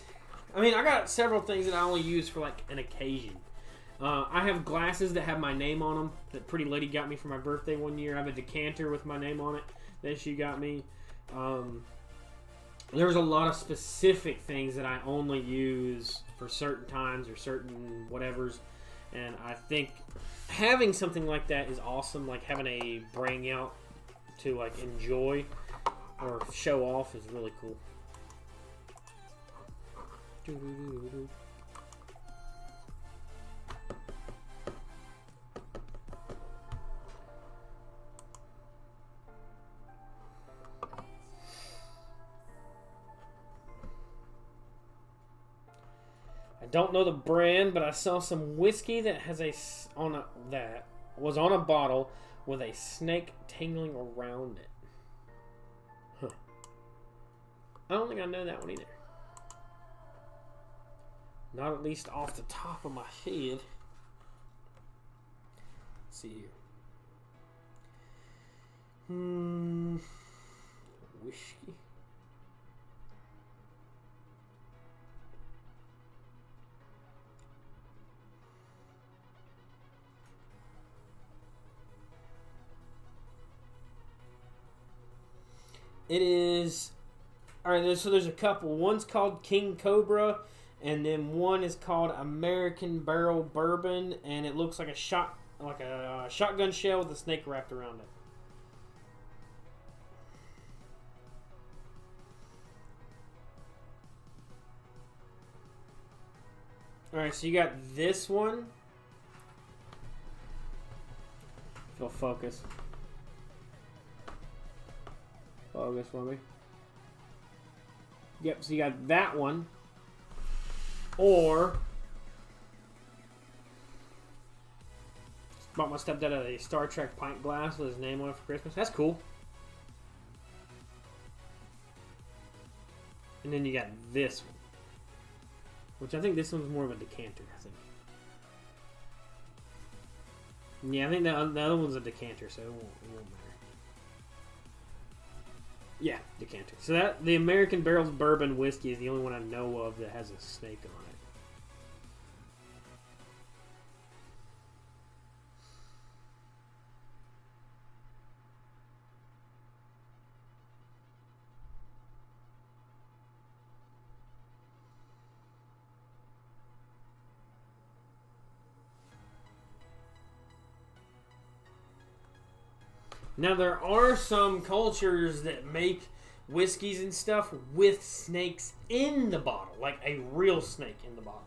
I mean, I got several things that I only use for like an occasion. I have glasses that have my name on them that Pretty Lady got me for my birthday one year. I have a decanter with my name on it that she got me. There's a lot of specific things that I only use for certain times or certain whatevers. And I think having something like that is awesome. Like having a bring out to like enjoy or show off is really cool. I don't know the brand, but I saw some whiskey that has that was on a bottle with a snake tangling around it. Huh. I don't think I know that one either. Not at least off the top of my head. Let's see here. Whiskey. It is... Alright, so there's a couple. One's called King Cobra. And then one is called American Barrel Bourbon, and it looks like a shotgun shell with a snake wrapped around it. All right, so you got this one. If you'll focus. Focus for me. Yep, so you got that one. Bought my stepdad a Star Trek pint glass with his name on it for Christmas. That's cool. And then you got this one, which I think this one's more of a decanter, I think. Yeah, I think the other one's a decanter, so it won't matter. Yeah, decanter. So that the American Barrels Bourbon Whiskey is the only one I know of that has a snake on it. Now, there are some cultures that make whiskeys and stuff with snakes in the bottle. Like a real snake in the bottle.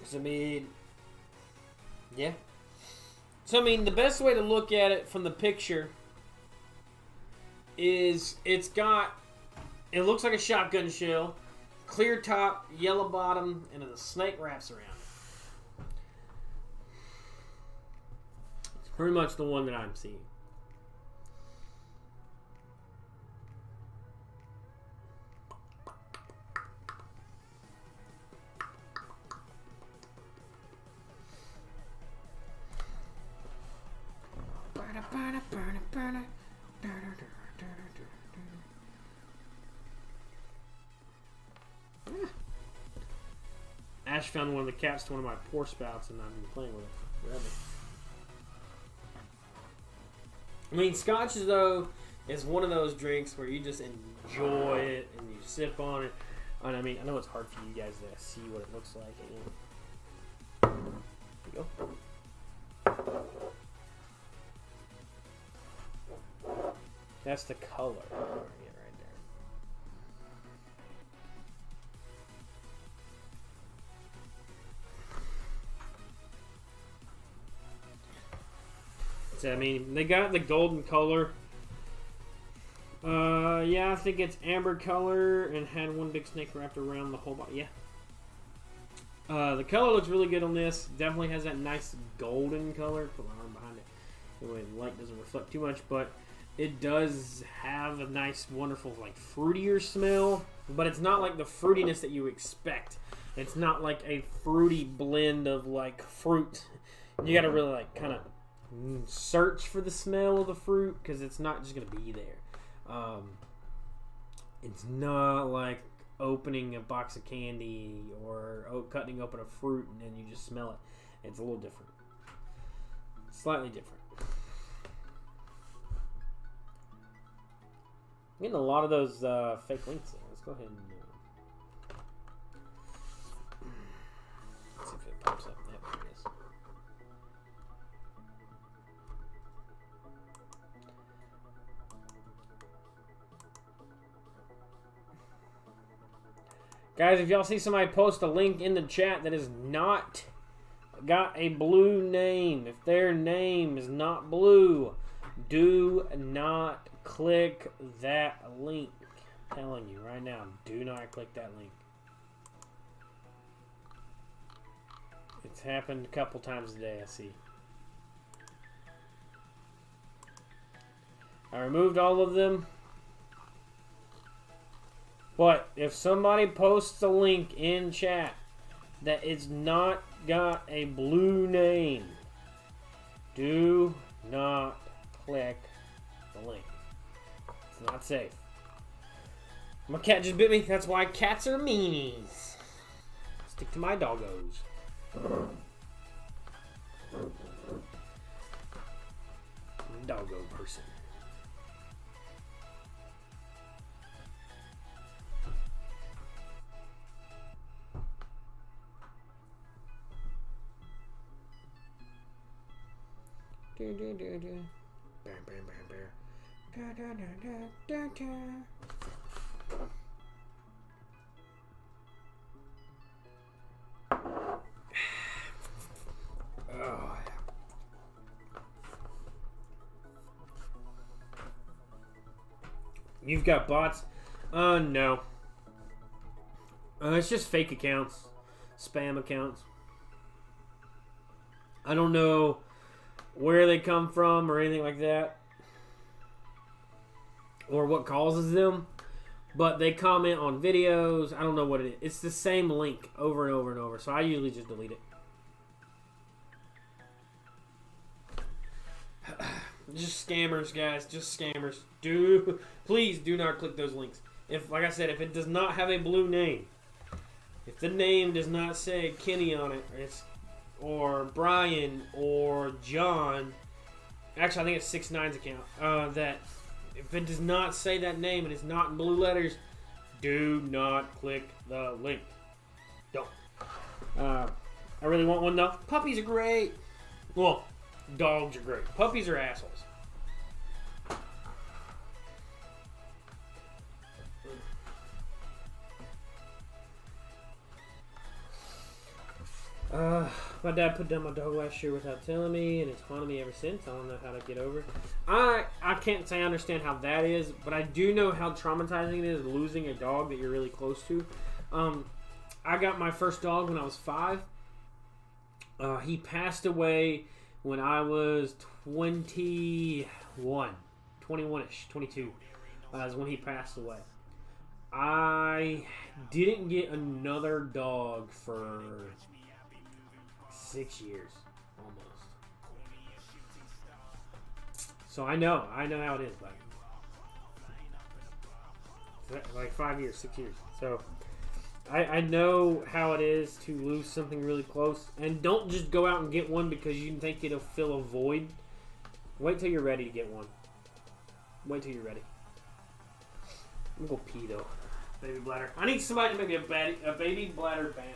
So, I mean, yeah. So, I mean, the best way to look at it from the picture is it looks like a shotgun shell, clear top, yellow bottom, and the snake wraps around it. It's pretty much the one that I'm seeing. Ash found one of the caps to one of my pour spouts, and I've been playing with it forever. I mean, Scotch, though, is one of those drinks where you just enjoy it and you sip on it. And I mean, I know it's hard for you guys to see what it looks like. There you go. That's the color. Yeah, right there. So, I mean, they got the golden color. Yeah, I think it's amber color and had one big snake wrapped around the whole body. Yeah. The color looks really good on this. Definitely has that nice golden color. Put my arm behind it. The way the light doesn't reflect too much, but it does have a nice, wonderful, like, fruitier smell. But it's not like the fruitiness that you expect. It's not like a fruity blend of, like, fruit. You gotta really, like, kind of search for the smell of the fruit because it's not just gonna be there. It's not like opening a box of candy or cutting open a fruit and then you just smell it. It's a little different. Slightly different. I'm getting a lot of those fake links there. Let's go ahead and let's see if it pops up. Yep, there it is. Guys, if y'all see somebody post a link in the chat that is not got a blue name, if their name is not blue, do not click that link. I'm telling you right now, do not click that link. It's happened a couple times today, I see. I removed all of them. But if somebody posts a link in chat that is not got a blue name, do not click the link. It's not safe. My cat just bit me. That's why cats are meanies. Stick to my doggos. I'm a doggo person. You've got bots? No. It's just fake accounts. Spam accounts. I don't know where they come from or anything like that. Or what causes them. But they comment on videos. I don't know what it is. It's the same link over and over and over. So I usually just delete it. Just scammers, guys. Just scammers. Please do not click those links. If, like I said, if it does not have a blue name, if the name does not say Kenny on it, or Brian, or John, actually I think it's 6ix9ine's account, that if it does not say that name and it's not in blue letters, do not click the link. Don't. I really want one though. Puppies are great. Well, dogs are great. Puppies are assholes. My dad put down my dog last year without telling me, and it's haunted me ever since. I don't know how to get over it. I can't say I understand how that is, but I do know how traumatizing it is losing a dog that you're really close to. I got my first dog when I was 5. He passed away when I was 21-ish, 22. Is when he passed away. I didn't get another dog for 6 years, almost. So I know how it is, like 5 years, 6 years. So I know how it is to lose something really close. And don't just go out and get one because you think it'll fill a void. Wait till you're ready to get one. Wait till you're ready. I'm gonna go pee though. Baby bladder. I need somebody to make me a baby bladder banner.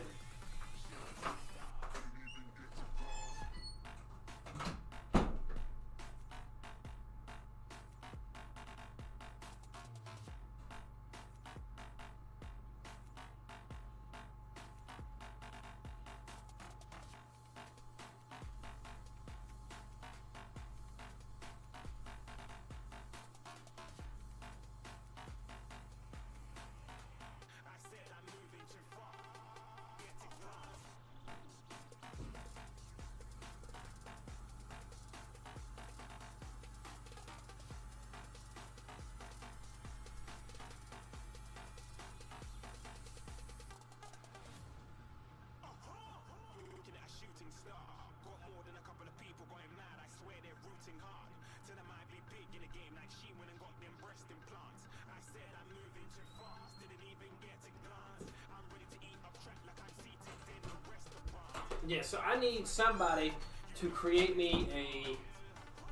Yeah, so I need somebody to create me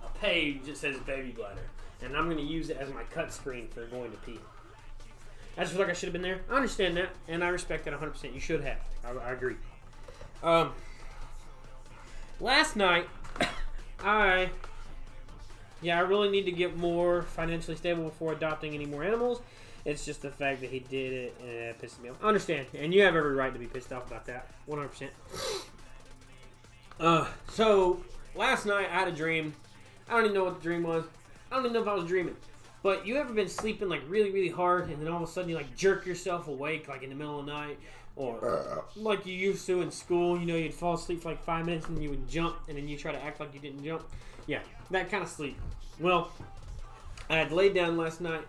a page that says baby bladder. And I'm going to use it as my cut screen for going to pee. I just feel like I should have been there. I understand that, and I respect that 100%. You should have. I agree. Last night, I really need to get more financially stable before adopting any more animals. It's just the fact that he did it, and it pissed me off. I understand, and you have every right to be pissed off about that. 100%. So, last night I had a dream. I don't even know what the dream was. I don't even know if I was dreaming. But you ever been sleeping like really, really hard, and then all of a sudden you like jerk yourself awake like in the middle of the night? Or like you used to in school, you know, you'd fall asleep for like 5 minutes and you would jump, and then you try to act like you didn't jump. Yeah, that kind of sleep. Well, I had laid down last night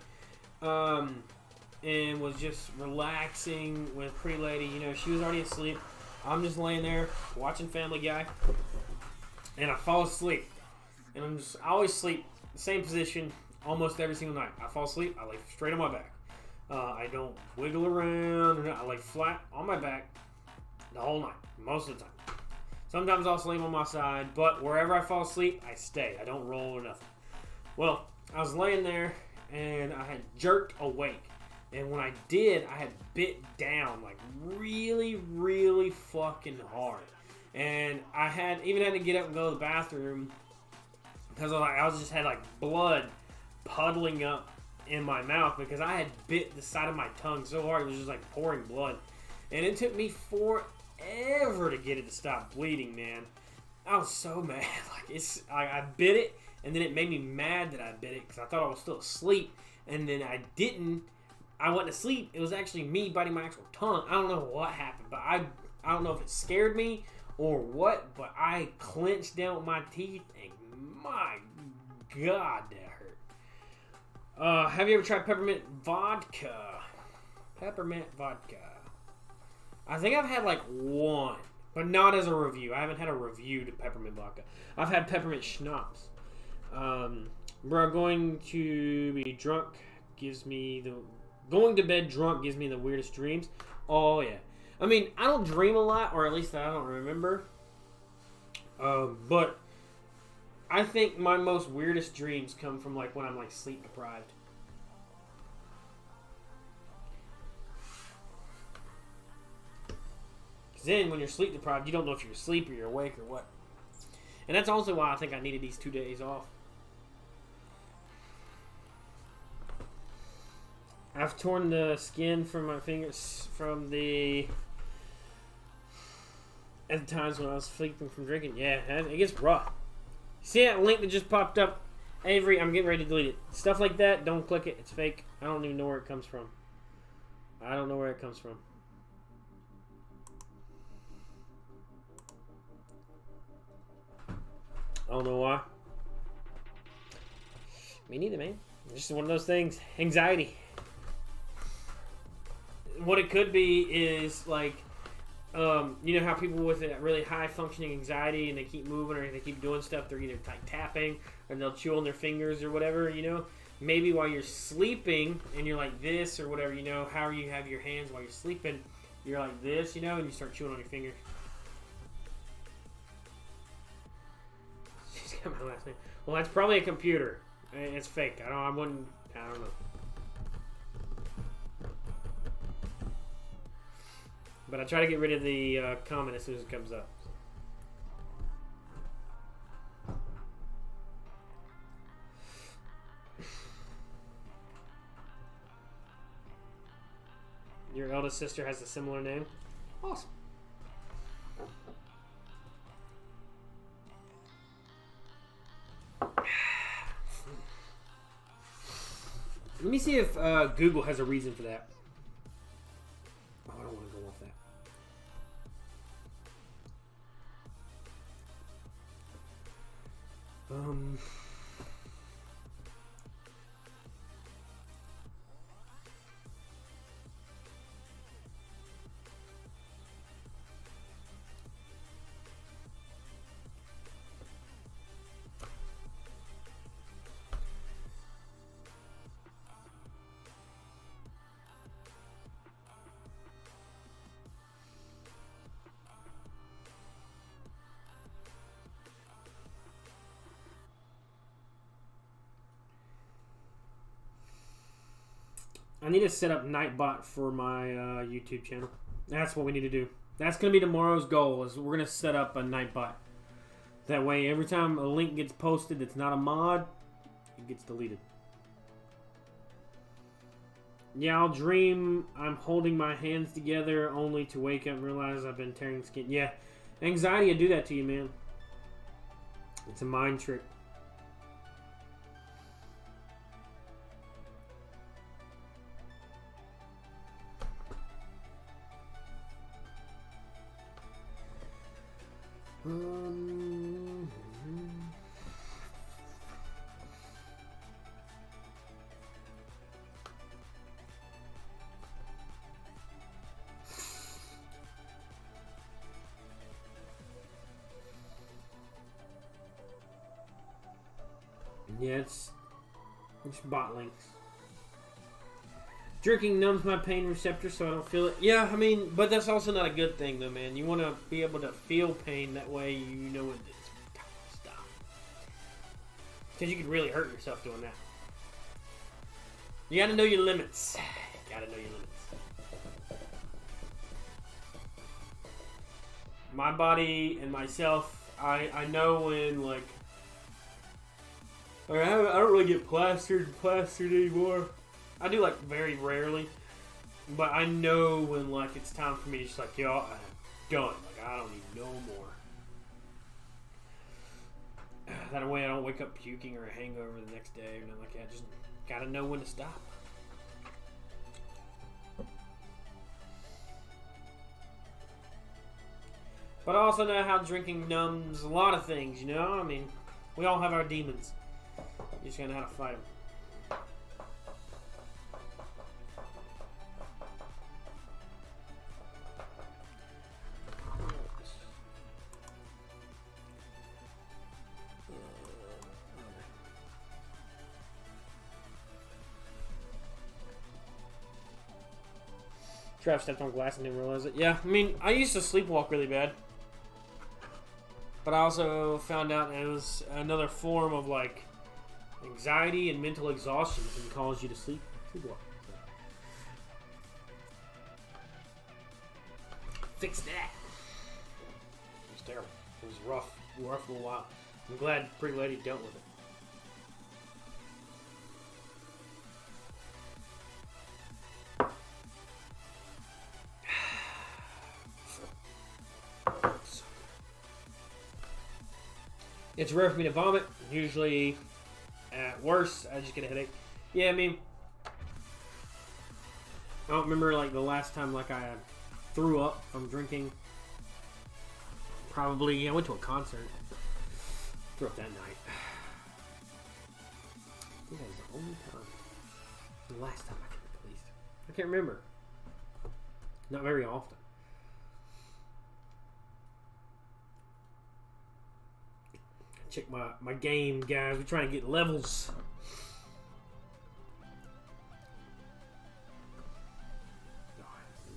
and was just relaxing with pretty lady. You know, she was already asleep. I'm just laying there watching Family Guy, and I fall asleep. And I always sleep the same position almost every single night. I fall asleep, I lay straight on my back. I don't wiggle around. I lay flat on my back the whole night, most of the time. Sometimes I'll sleep on my side, but wherever I fall asleep, I stay. I don't roll or nothing. Well, I was laying there, and I had jerked awake. And when I did, I had bit down like really, really fucking hard. And I even had to get up and go to the bathroom because I just had like blood puddling up in my mouth because I had bit the side of my tongue so hard it was just like pouring blood. And it took me forever to get it to stop bleeding, man. I was so mad. I bit it, and then it made me mad that I bit it because I thought I was still asleep. and then I didn't. I went to sleep. It was actually me biting my actual tongue. I don't know what happened, but I don't know if it scared me or what, but I clenched down with my teeth, and my God, that hurt. Have you ever tried peppermint vodka? Peppermint vodka. I think I've had like one, but not as a review. I haven't had a review to peppermint vodka. I've had peppermint schnapps. Bro, going to bed drunk gives me the weirdest dreams. Oh yeah. I mean, I don't dream a lot, or at least I don't remember. But I think my most weirdest dreams come from like when I'm like sleep deprived. Because then when you're sleep deprived, you don't know if you're asleep or you're awake or what. And that's also why I think I needed these 2 days off. I've torn the skin from my fingers at the times when I was sleeping from drinking. Yeah, it gets rough. See that link that just popped up? Avery, I'm getting ready to delete it. Stuff like that, don't click it. It's fake. I don't even know where it comes from. I don't know where it comes from. I don't know why. Me neither, man. It's just one of those things. Anxiety. What it could be is like, you know how people with a really high functioning anxiety and they keep moving or they keep doing stuff, they're either like tapping or they'll chew on their fingers or whatever, you know. Maybe while you're sleeping and you're like this or whatever, you know, how you have your hands while you're sleeping, you're like this, you know, and you start chewing on your fingers. She's got my last name. Well, that's probably a computer. It's fake. I don't know. But I try to get rid of the comment as soon as it comes up. Your eldest sister has a similar name? Awesome. Let me see if Google has a reason for that. Oh, I don't want to go off that. I need to set up Nightbot for my YouTube channel. That's what we need to do. That's going to be tomorrow's goal, is we're going to set up a Nightbot. That way, every time a link gets posted that's not a mod, it gets deleted. Yeah, I'll dream I'm holding my hands together only to wake up and realize I've been tearing skin. Yeah, anxiety will do that to you, man. It's a mind trick. Yeah, it's bot links. Drinking numbs my pain receptor so I don't feel it. Yeah, I mean, but that's also not a good thing though, man. You want to be able to feel pain, that way you know it's time to stop. Because you could really hurt yourself doing that. You got to know your limits. You got to know your limits. My body and myself, I know when, like, I don't really get plastered anymore. I do, like, very rarely. But I know when, like, it's time for me to just, like, yo, I'm done. Like, I don't need no more. That way I don't wake up puking or a hangover the next day or nothing like that. Just Gotta know when to stop. But I also know how drinking numbs a lot of things, you know? I mean, we all have our demons. You just gotta know how to fight them. Trav stepped on glass and didn't realize it. Yeah, I mean, I used to sleepwalk really bad. But I also found out it was another form of, like, anxiety and mental exhaustion that can cause you to sleepwalk. Fix that. It was terrible. It was rough for a while. I'm glad Pretty Lady dealt with it. It's rare for me to vomit. Usually, at worst, I just get a headache. Yeah, I mean, I don't remember like the last time like I threw up from drinking. Probably, I went to a concert. Threw up that night. I think that was the only time. The last time I did it, at least. I can't remember. Not very often. Check my game, guys. We're trying to get levels.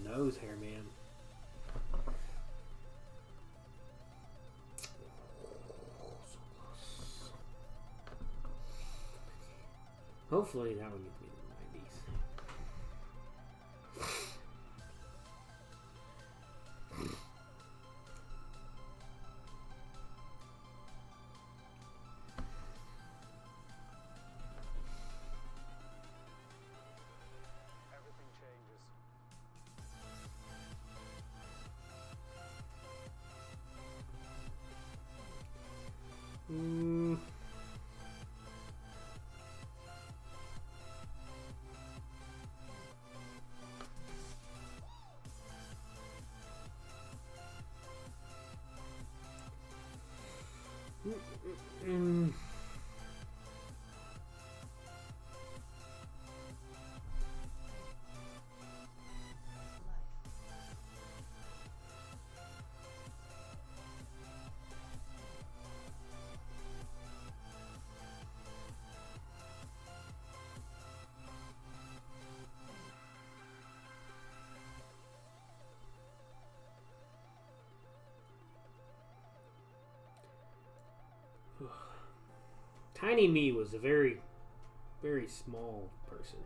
Nose hair, man. So close. Hopefully that will get me to the 90s. Tiny me was a very, very small person.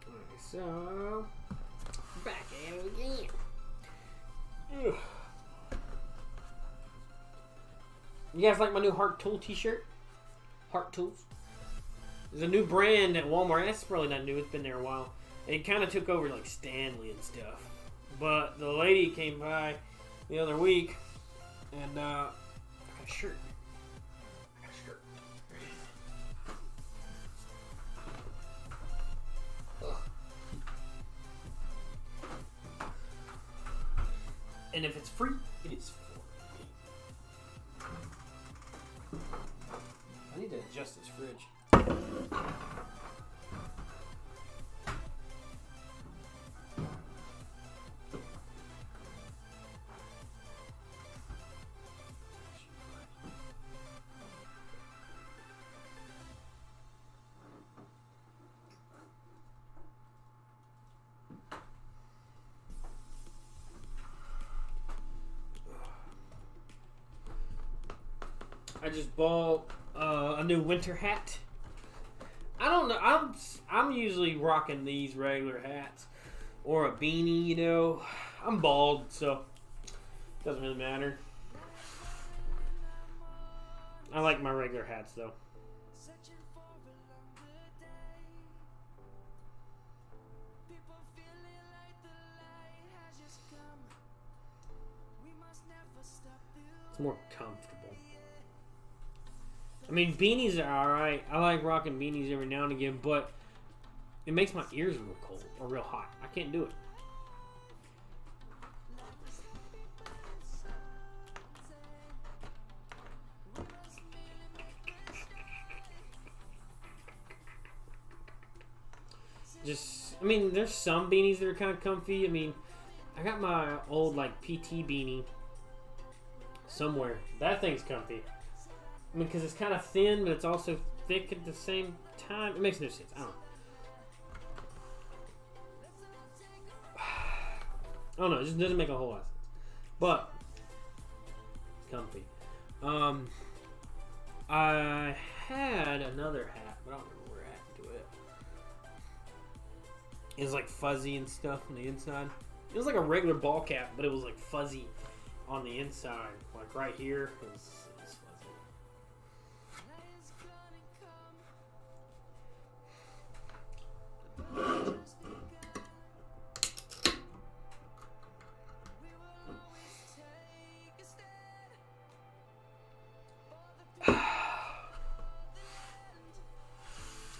Alright, so back at it again. Ugh. You guys like my new Heart Tool t-shirt? Heart Tools. There's a new brand at Walmart. It's probably not new. It's been there a while. It kind of took over like Stanley and stuff. But the lady came by the other week and I got a shirt. And if it's free, it is for me. I need to adjust this fridge. I just bought a new winter hat. I don't know. I'm usually rocking these regular hats or a beanie. You know, I'm bald, so it doesn't really matter. I like my regular hats though. It's more comfortable. I mean, beanies are alright. I like rocking beanies every now and again, but it makes my ears real cold or real hot. I can't do it. I mean, there's some beanies that are kind of comfy. I mean, I got my old, like, PT beanie somewhere. That thing's comfy. I mean, because it's kind of thin, but it's also thick at the same time. It makes no sense. I don't know. It just doesn't make a whole lot of sense. But, comfy. I had another hat, but I don't remember where it happened to it. It was like fuzzy and stuff on the inside. It was like a regular ball cap, but it was like fuzzy on the inside. Like right here, it was fuzzy.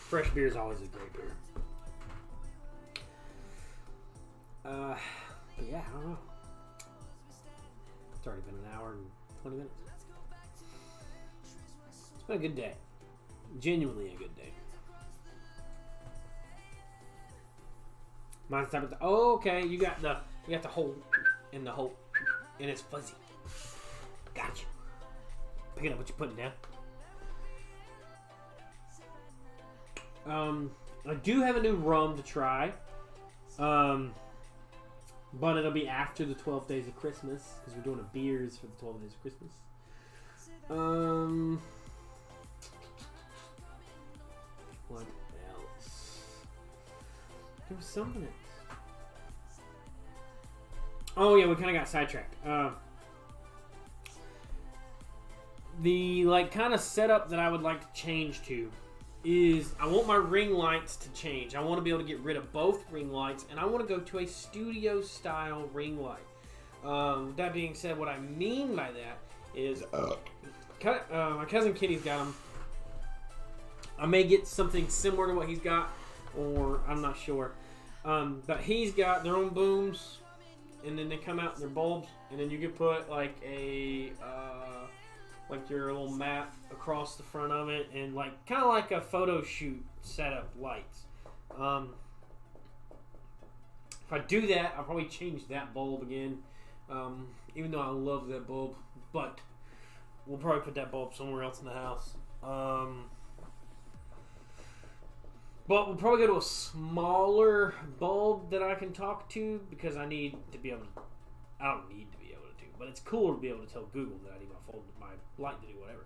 Fresh beer is always a great beer. But yeah, I don't know. It's already been an hour and 20 minutes. It's been a good day. Genuinely a good day. Mine's time. Oh, okay. You got the hole in the hole, and it's fuzzy. Gotcha. Picking up what you're putting down. I do have a new rum to try. But it'll be after the 12 Days of Christmas, because we're doing a beers for the 12 Days of Christmas. What else? There was something else. Oh yeah, we kind of got sidetracked. The like kind of setup that I would like to change to is I want my ring lights to change. I want to be able to get rid of both ring lights, and I want to go to a studio style ring light. That being said, what I mean by that is my cousin Kitty's got them. I may get something similar to what he's got, or I'm not sure. But he's got their own booms, and then they come out in their bulbs, and then you can put like a like your little mat across the front of it, and like kind of like a photo shoot setup lights. If I do that, I'll probably change that bulb again, even though I love that bulb, but we'll probably put that bulb somewhere else in the house. But we'll probably go to a smaller bulb that I can talk to, because I need to be able to, I don't need to be able to, but it's cool to be able to tell Google that I need my light to do whatever.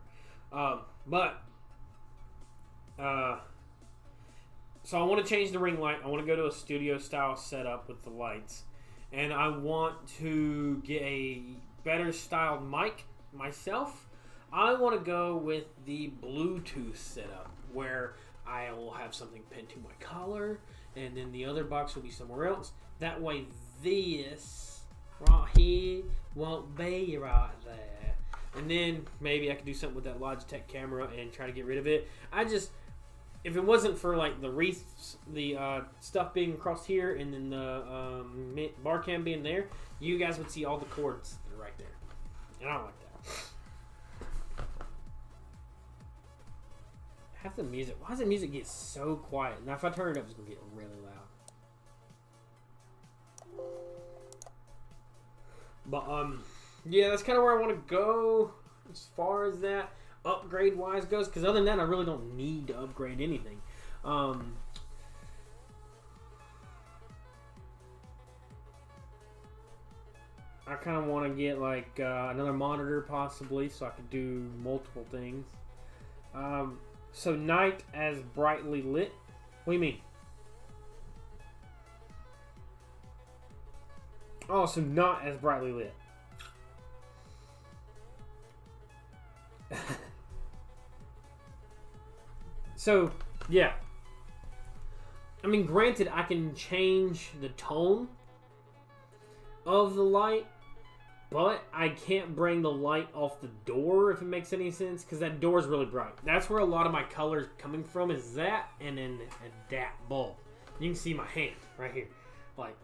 So I want to change the ring light. I want to go to a studio style setup with the lights, and I want to get a better styled mic myself. I want to go with the Bluetooth setup, where I will have something pinned to my collar, and then the other box will be somewhere else. That way this right here won't be right there. And then maybe I could do something with that Logitech camera and try to get rid of it. If it wasn't for like the wreaths, the stuff being across here, and then the bar cam being there, you guys would see all the cords that are right there. And I don't like that. Half the music. Why does the music get so quiet? Now if I turn it up, it's gonna get really loud. But yeah, that's kind of where I want to go as far as that upgrade wise goes, because other than that I really don't need to upgrade anything. I kind of want to get like another monitor possibly, so I could do multiple things. So night as brightly lit. What do you mean? Oh, so not as brightly lit. So, yeah. I mean, granted, I can change the tone of the light, but I can't bring the light off the door, if it makes any sense, because that door is really bright. That's where a lot of my color's coming from, is that and then that bulb. You can see my hand right here. Like,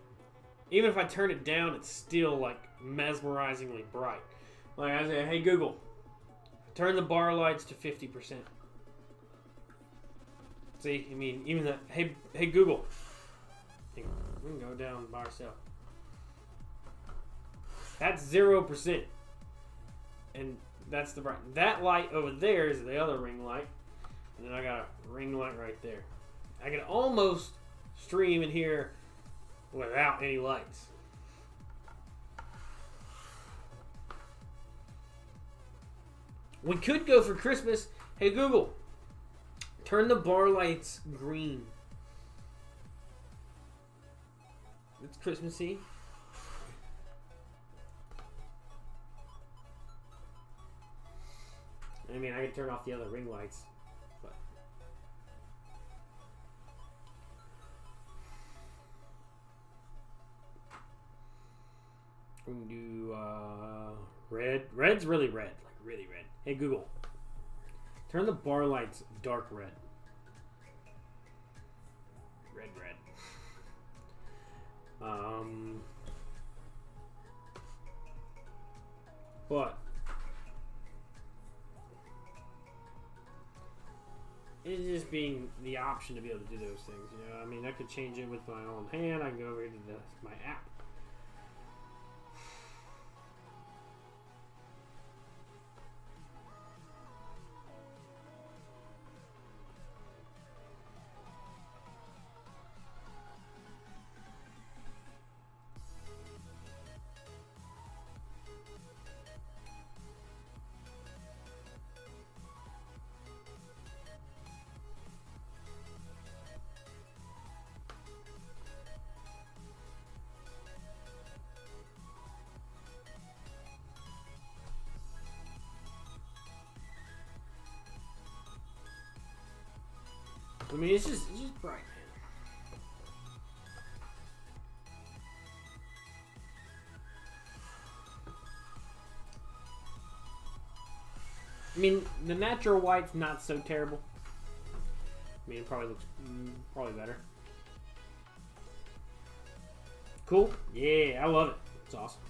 even if I turn it down, it's still, like, mesmerizingly bright. Like, I say, hey, Google, turn the bar lights to 50%. See, I mean, even that, hey Google. We can go down by ourselves. That's 0%. And that's the bright. That light over there is the other ring light. And then I got a ring light right there. I can almost stream in here without any lights. We could go for Christmas. Hey Google, turn the bar lights green. It's Christmassy. I mean, I could turn off the other ring lights, but we can do red. Red's really red, like really red. Hey Google, turn the bar lights dark red. Red. But it's just being the option to be able to do those things, you know. I mean, I could change it with my own hand. I can go over to my app. I mean, it's just bright, man. I mean, the natural white's not so terrible. I mean, it probably looks probably better. Cool? Yeah, I love it. It's awesome.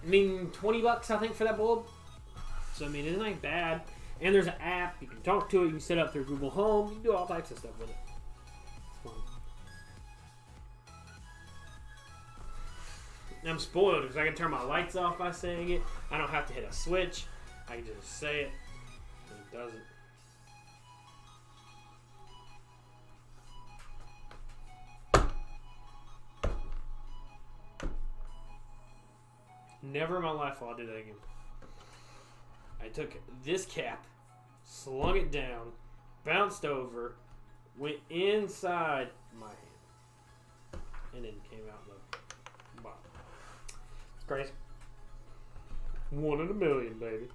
I mean, $20 I think for that bulb. So I mean, it ain't bad. And there's an app. You can talk to it. You can set it up through Google Home. You can do all types of stuff with it. It's fun. I'm spoiled because I can turn my lights off by saying it. I don't have to hit a switch. I can just say it. And it does it. Never in my life will I do that again. I took this cap, slung it down, bounced over, went inside my hand, and then came out the bottom. It's crazy. 1 in a million, baby.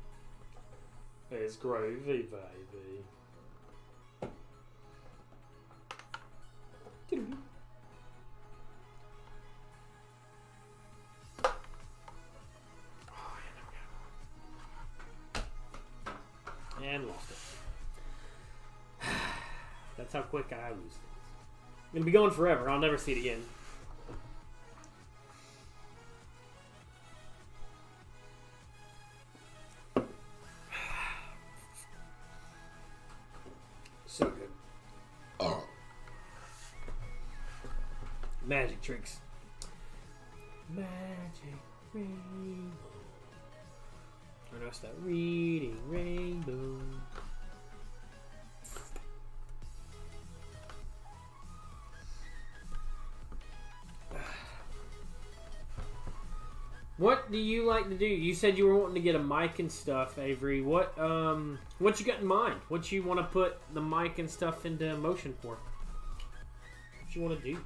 It's gravy, baby. And lost it. That's how quick I lose things. I'm going to be going forever. I'll never see it again. So good. Oh. Magic tricks. Magic rainbow. I noticed that reading rainbow. What do you like to do? You said you were wanting to get a mic and stuff, Avery. What you got in mind? What you want to put the mic and stuff into motion for? What you want to do?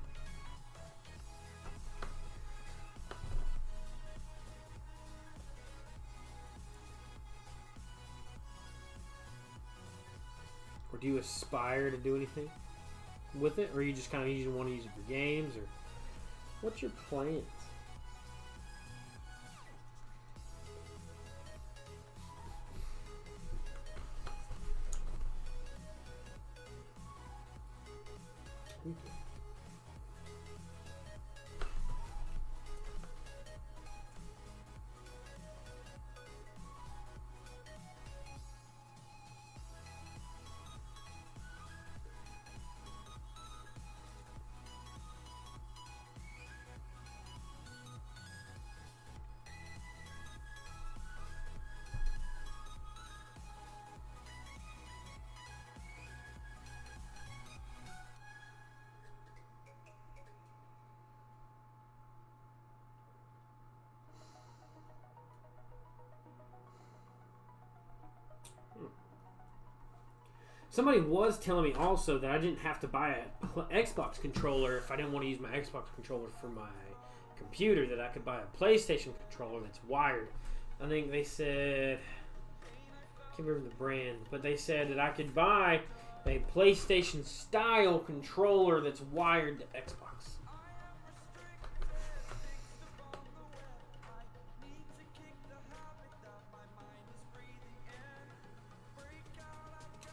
do you aspire to do anything with it, or you just kind of want to use it for games, or what's your plans? Somebody was telling me also that I didn't have to buy an Xbox controller if I didn't want to use my Xbox controller for my computer, that I could buy a PlayStation controller that's wired. I think they said, I can't remember the brand, but they said that I could buy a PlayStation style controller that's wired to Xbox.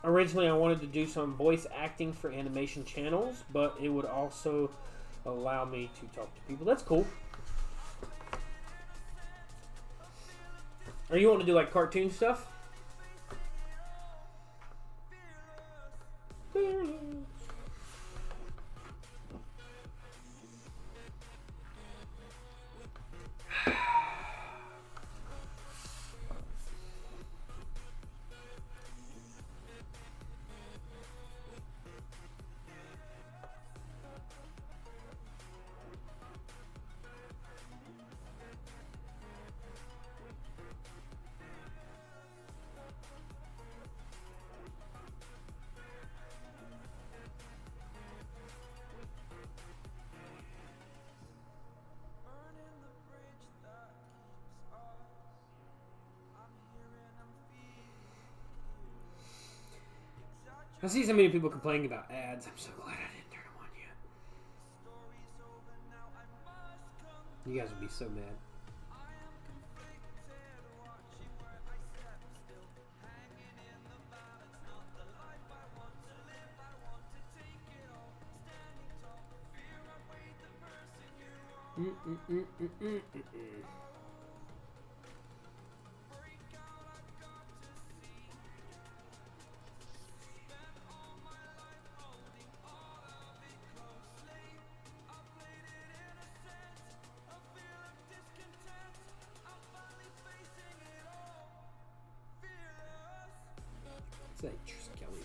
Originally, I wanted to do some voice acting for animation channels, but it would also allow me to talk to people. That's cool. Are you want to do like cartoon stuff? I see so many people complaining about ads. I'm so glad I didn't turn them on yet. You guys would be so mad. Citrus Kelly.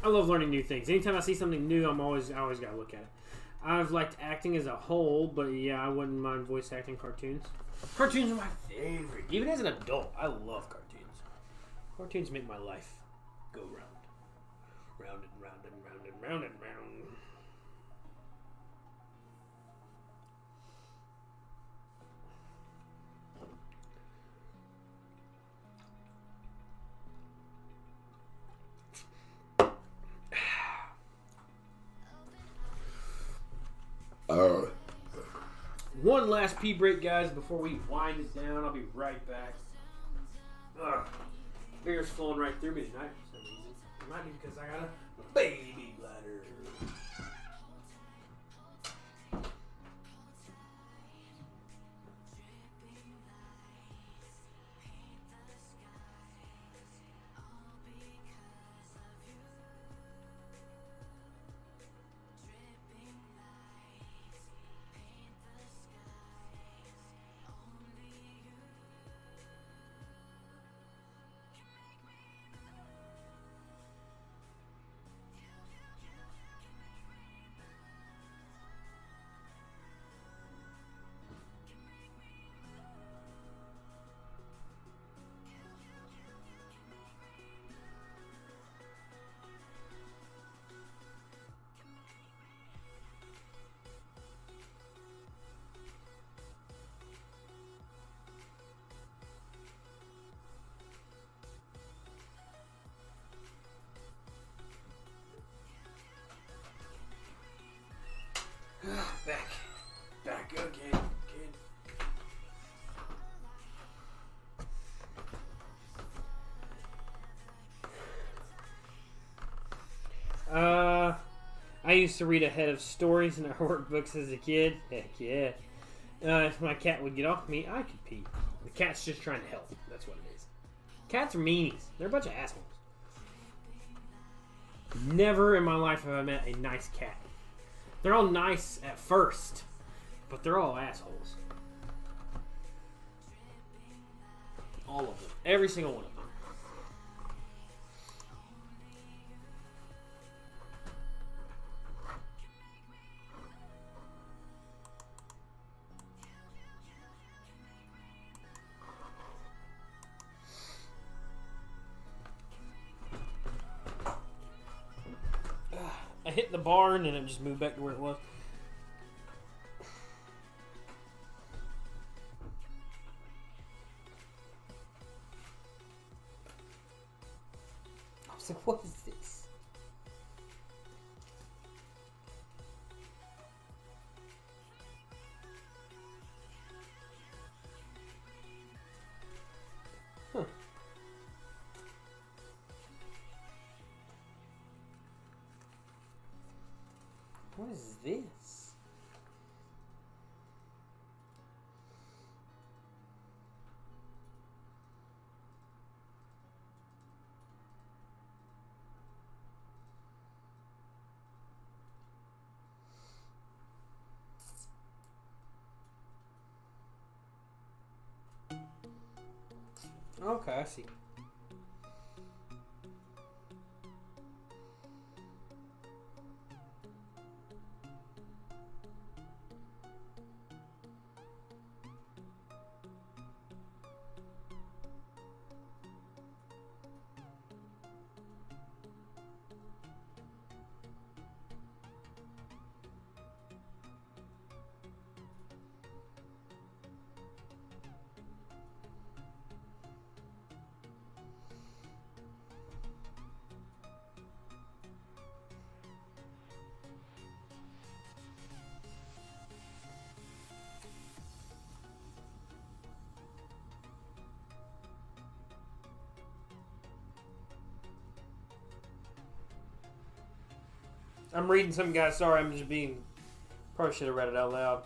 I love learning new things. Anytime I see something new, I always gotta look at it. I've liked acting as a whole, but yeah, I wouldn't mind voice acting cartoons. Cartoons are my favorite. Even as an adult, I love cartoons. Cartoons make my life go round. Round and round and round and round and round. One last pee break, guys, before we wind it down. I'll be right back. Beer's flowing right through me tonight for some reason. It might be because I got a baby bladder. used to read ahead of stories in our workbooks as a kid. Heck yeah. If my cat would get off me, I could pee. The cat's just trying to help. That's what it is. Cats are meanies. They're a bunch of assholes. Never in my life have I met a nice cat. They're all nice at first, but they're all assholes. All of them. Every single one of them. I hit the bar and then it just moved back to where it was. I was like, what is this? Huh. What is this? Okay, I see. I'm reading some guys. Sorry, I'm just being. Probably should have read it out loud.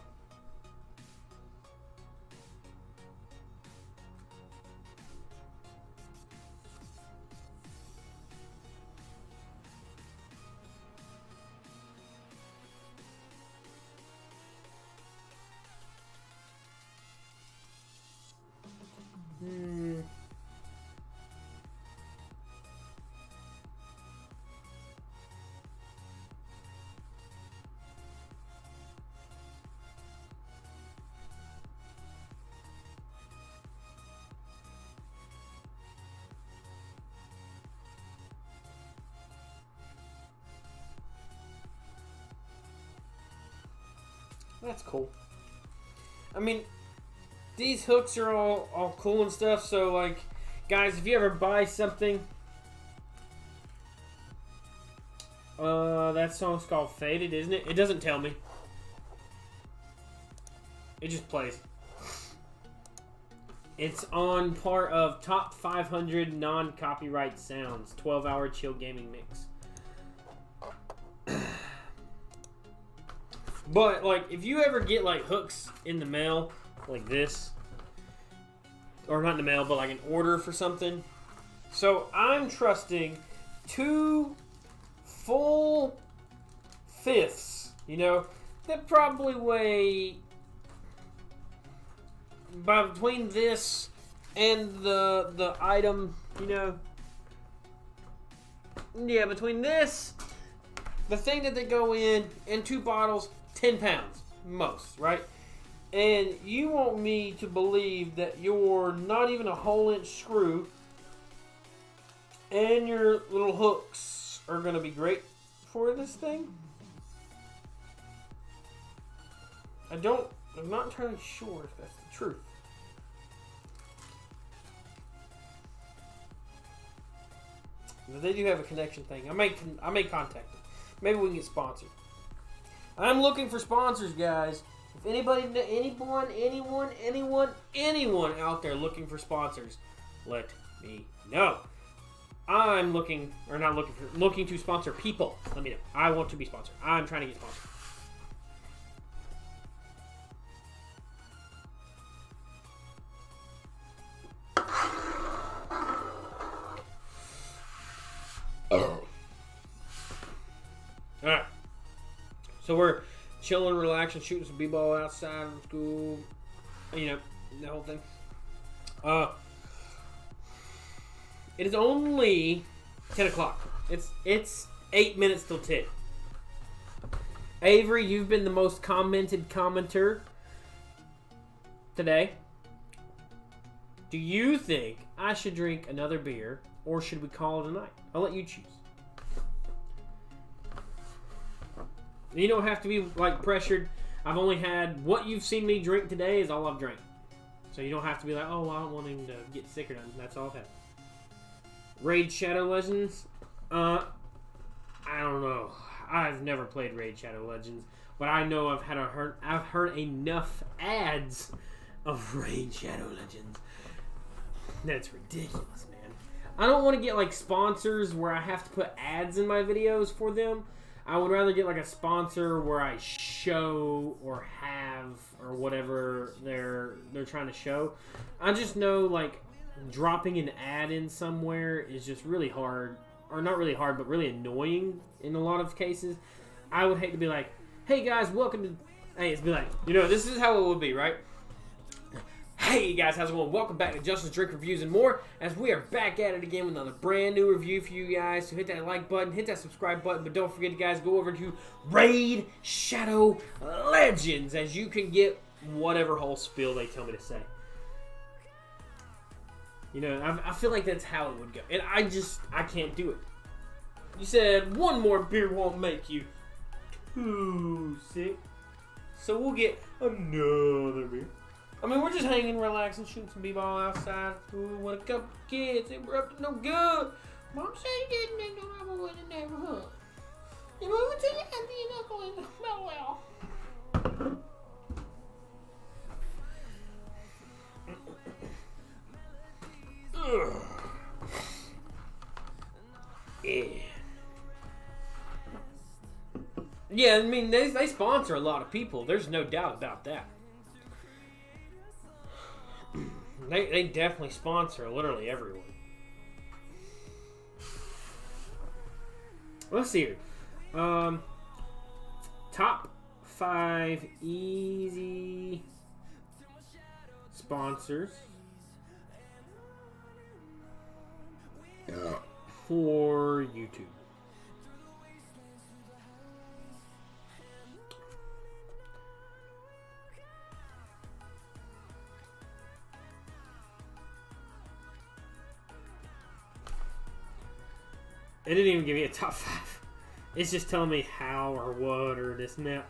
That's cool. I mean, these hooks are all cool and stuff. So, like, guys, if you ever buy something, that song's called Faded, isn't it? It doesn't tell me. It just plays. It's on part of Top 500 Non-Copyright Sounds, 12-hour chill gaming mix. But, like, if you ever get, like, hooks in the mail, like this, or not in the mail, but, like, an order for something. So, I'm trusting 2 full fifths, you know, that probably weigh, by between this and the item, you know, yeah, between this, the thing that they go in, and 2 bottles, 10 pounds, most, right? And you want me to believe that you're not even a whole inch screw and your little hooks are going to be great for this thing? I'm not entirely sure if that's the truth. But they do have a connection thing. I may contact them. Maybe we can get sponsored. I'm looking for sponsors, guys. If anybody, anyone out there looking for sponsors, let me know. I'm looking to sponsor people. Let me know. I want to be sponsored. I'm trying to get sponsored. Alright. So we're chilling, relaxing, shooting some b-ball outside of school. You know, the whole thing. It is only 10 o'clock. It's 8 minutes till 10. Avery, you've been the most commented commenter today. Do you think I should drink another beer, or should we call it a night? I'll let you choose. You don't have to be like pressured. I've only had what you've seen me drink today is all I've drank. So you don't have to be like, oh, I don't want him to get sick or nothing. That's all I've had. Raid Shadow Legends? I don't know. I've never played Raid Shadow Legends, but I know I've heard enough ads of Raid Shadow Legends. That's ridiculous, man. I don't want to get like sponsors where I have to put ads in my videos for them. I would rather get like a sponsor where I show or have or whatever they're trying to show. I just know like dropping an ad in somewhere is just really hard, or not really hard, but really annoying in a lot of cases. I would hate to be like, hey guys, welcome to... Hey, it's be like, you know, this is how it would be, right? Hey guys, how's it going? Welcome back to Justin's Drink Reviews and More, as we are back at it again with another brand new review for you guys. So hit that like button, hit that subscribe button, but don't forget, you guys, go over to Raid Shadow Legends, as you can get whatever whole spiel they tell me to say. You know, I feel like that's how it would go, and I can't do it. You said one more beer won't make you too sick, so we'll get another beer. I mean, we're just hanging, relaxing, shooting some b-ball outside of school with a couple of kids, and we're up to no good. Mom said you didn't make no trouble in the neighborhood. You moving to the end, you're not going to smell well. Yeah, I mean, they sponsor a lot of people. There's no doubt about that. They definitely sponsor literally everyone. Let's see here. Top 5 easy sponsors for YouTube. It didn't even give me a top 5. It's just telling me how or what or this and that.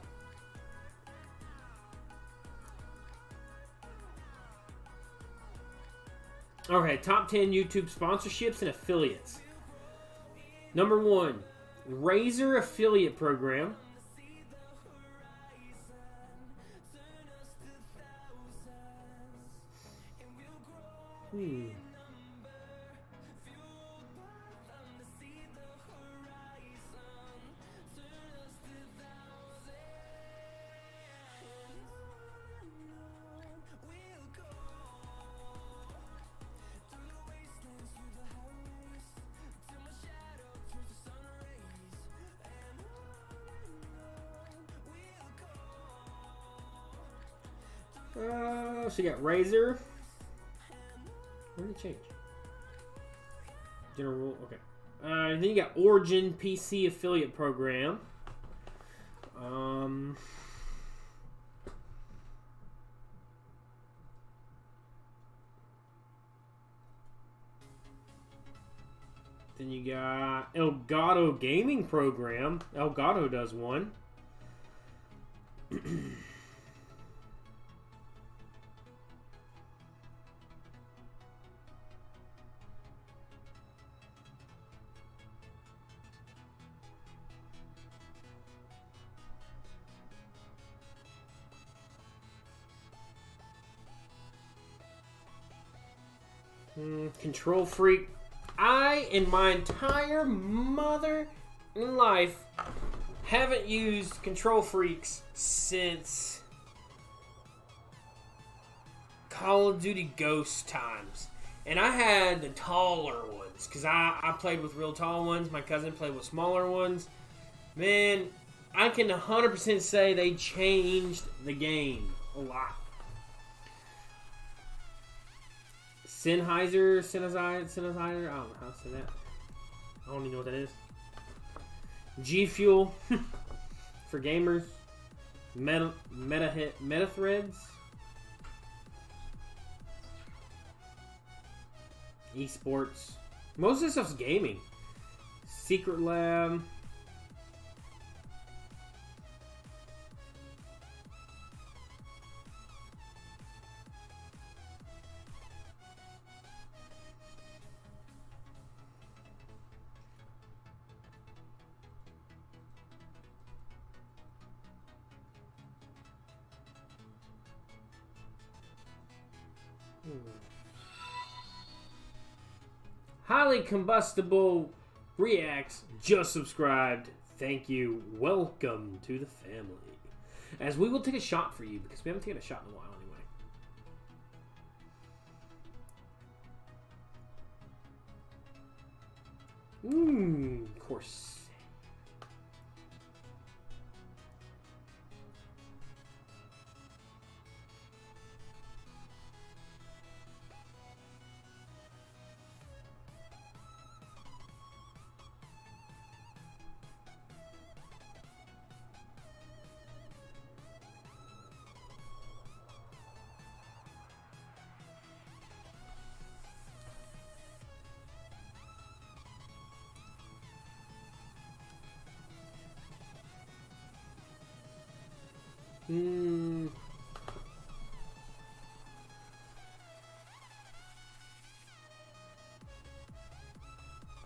Okay, top 10 YouTube sponsorships and affiliates. Number 1, Razer affiliate program. So you got Razer. Where did it change? General, okay. Then you got Origin PC affiliate program. Then you got Elgato gaming program. Elgato does one. Control Freak I, in my entire life, haven't used Control Freaks since Call of Duty Ghost times. And I had the taller ones, because I played with real tall ones. My cousin played with smaller ones. Man, I can 100% say they changed the game a lot. Sennheiser, I don't know how to say that. I don't even know what that is. G Fuel for gamers. Meta Threads. Esports. Most of this stuff's gaming. Secret Lab. Highly Combustible Reacts just subscribed. Thank you. Welcome to the family. As we will take a shot for you, because we haven't taken a shot in a while anyway. Of course.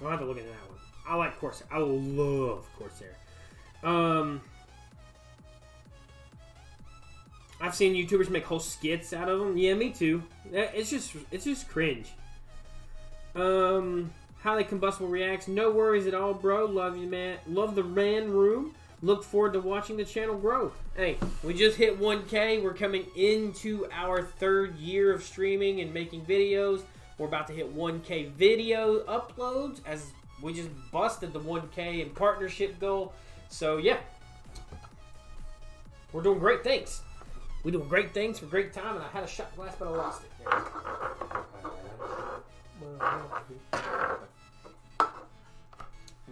I'll have to look into that one. I like Corsair. I love Corsair. I've seen YouTubers make whole skits out of them. Yeah, me too. It's just cringe. Highly Combustible Reacts. No worries at all, bro. Love you, man. Love the Man Room. Look forward to watching the channel grow. Hey, we just hit 1K. We're coming into our 3rd year of streaming and making videos. We're about to hit 1K video uploads as we just busted the 1K and partnership goal. So, yeah. We're doing great things. We're doing great things for great time, and I had a shot glass, but I lost it.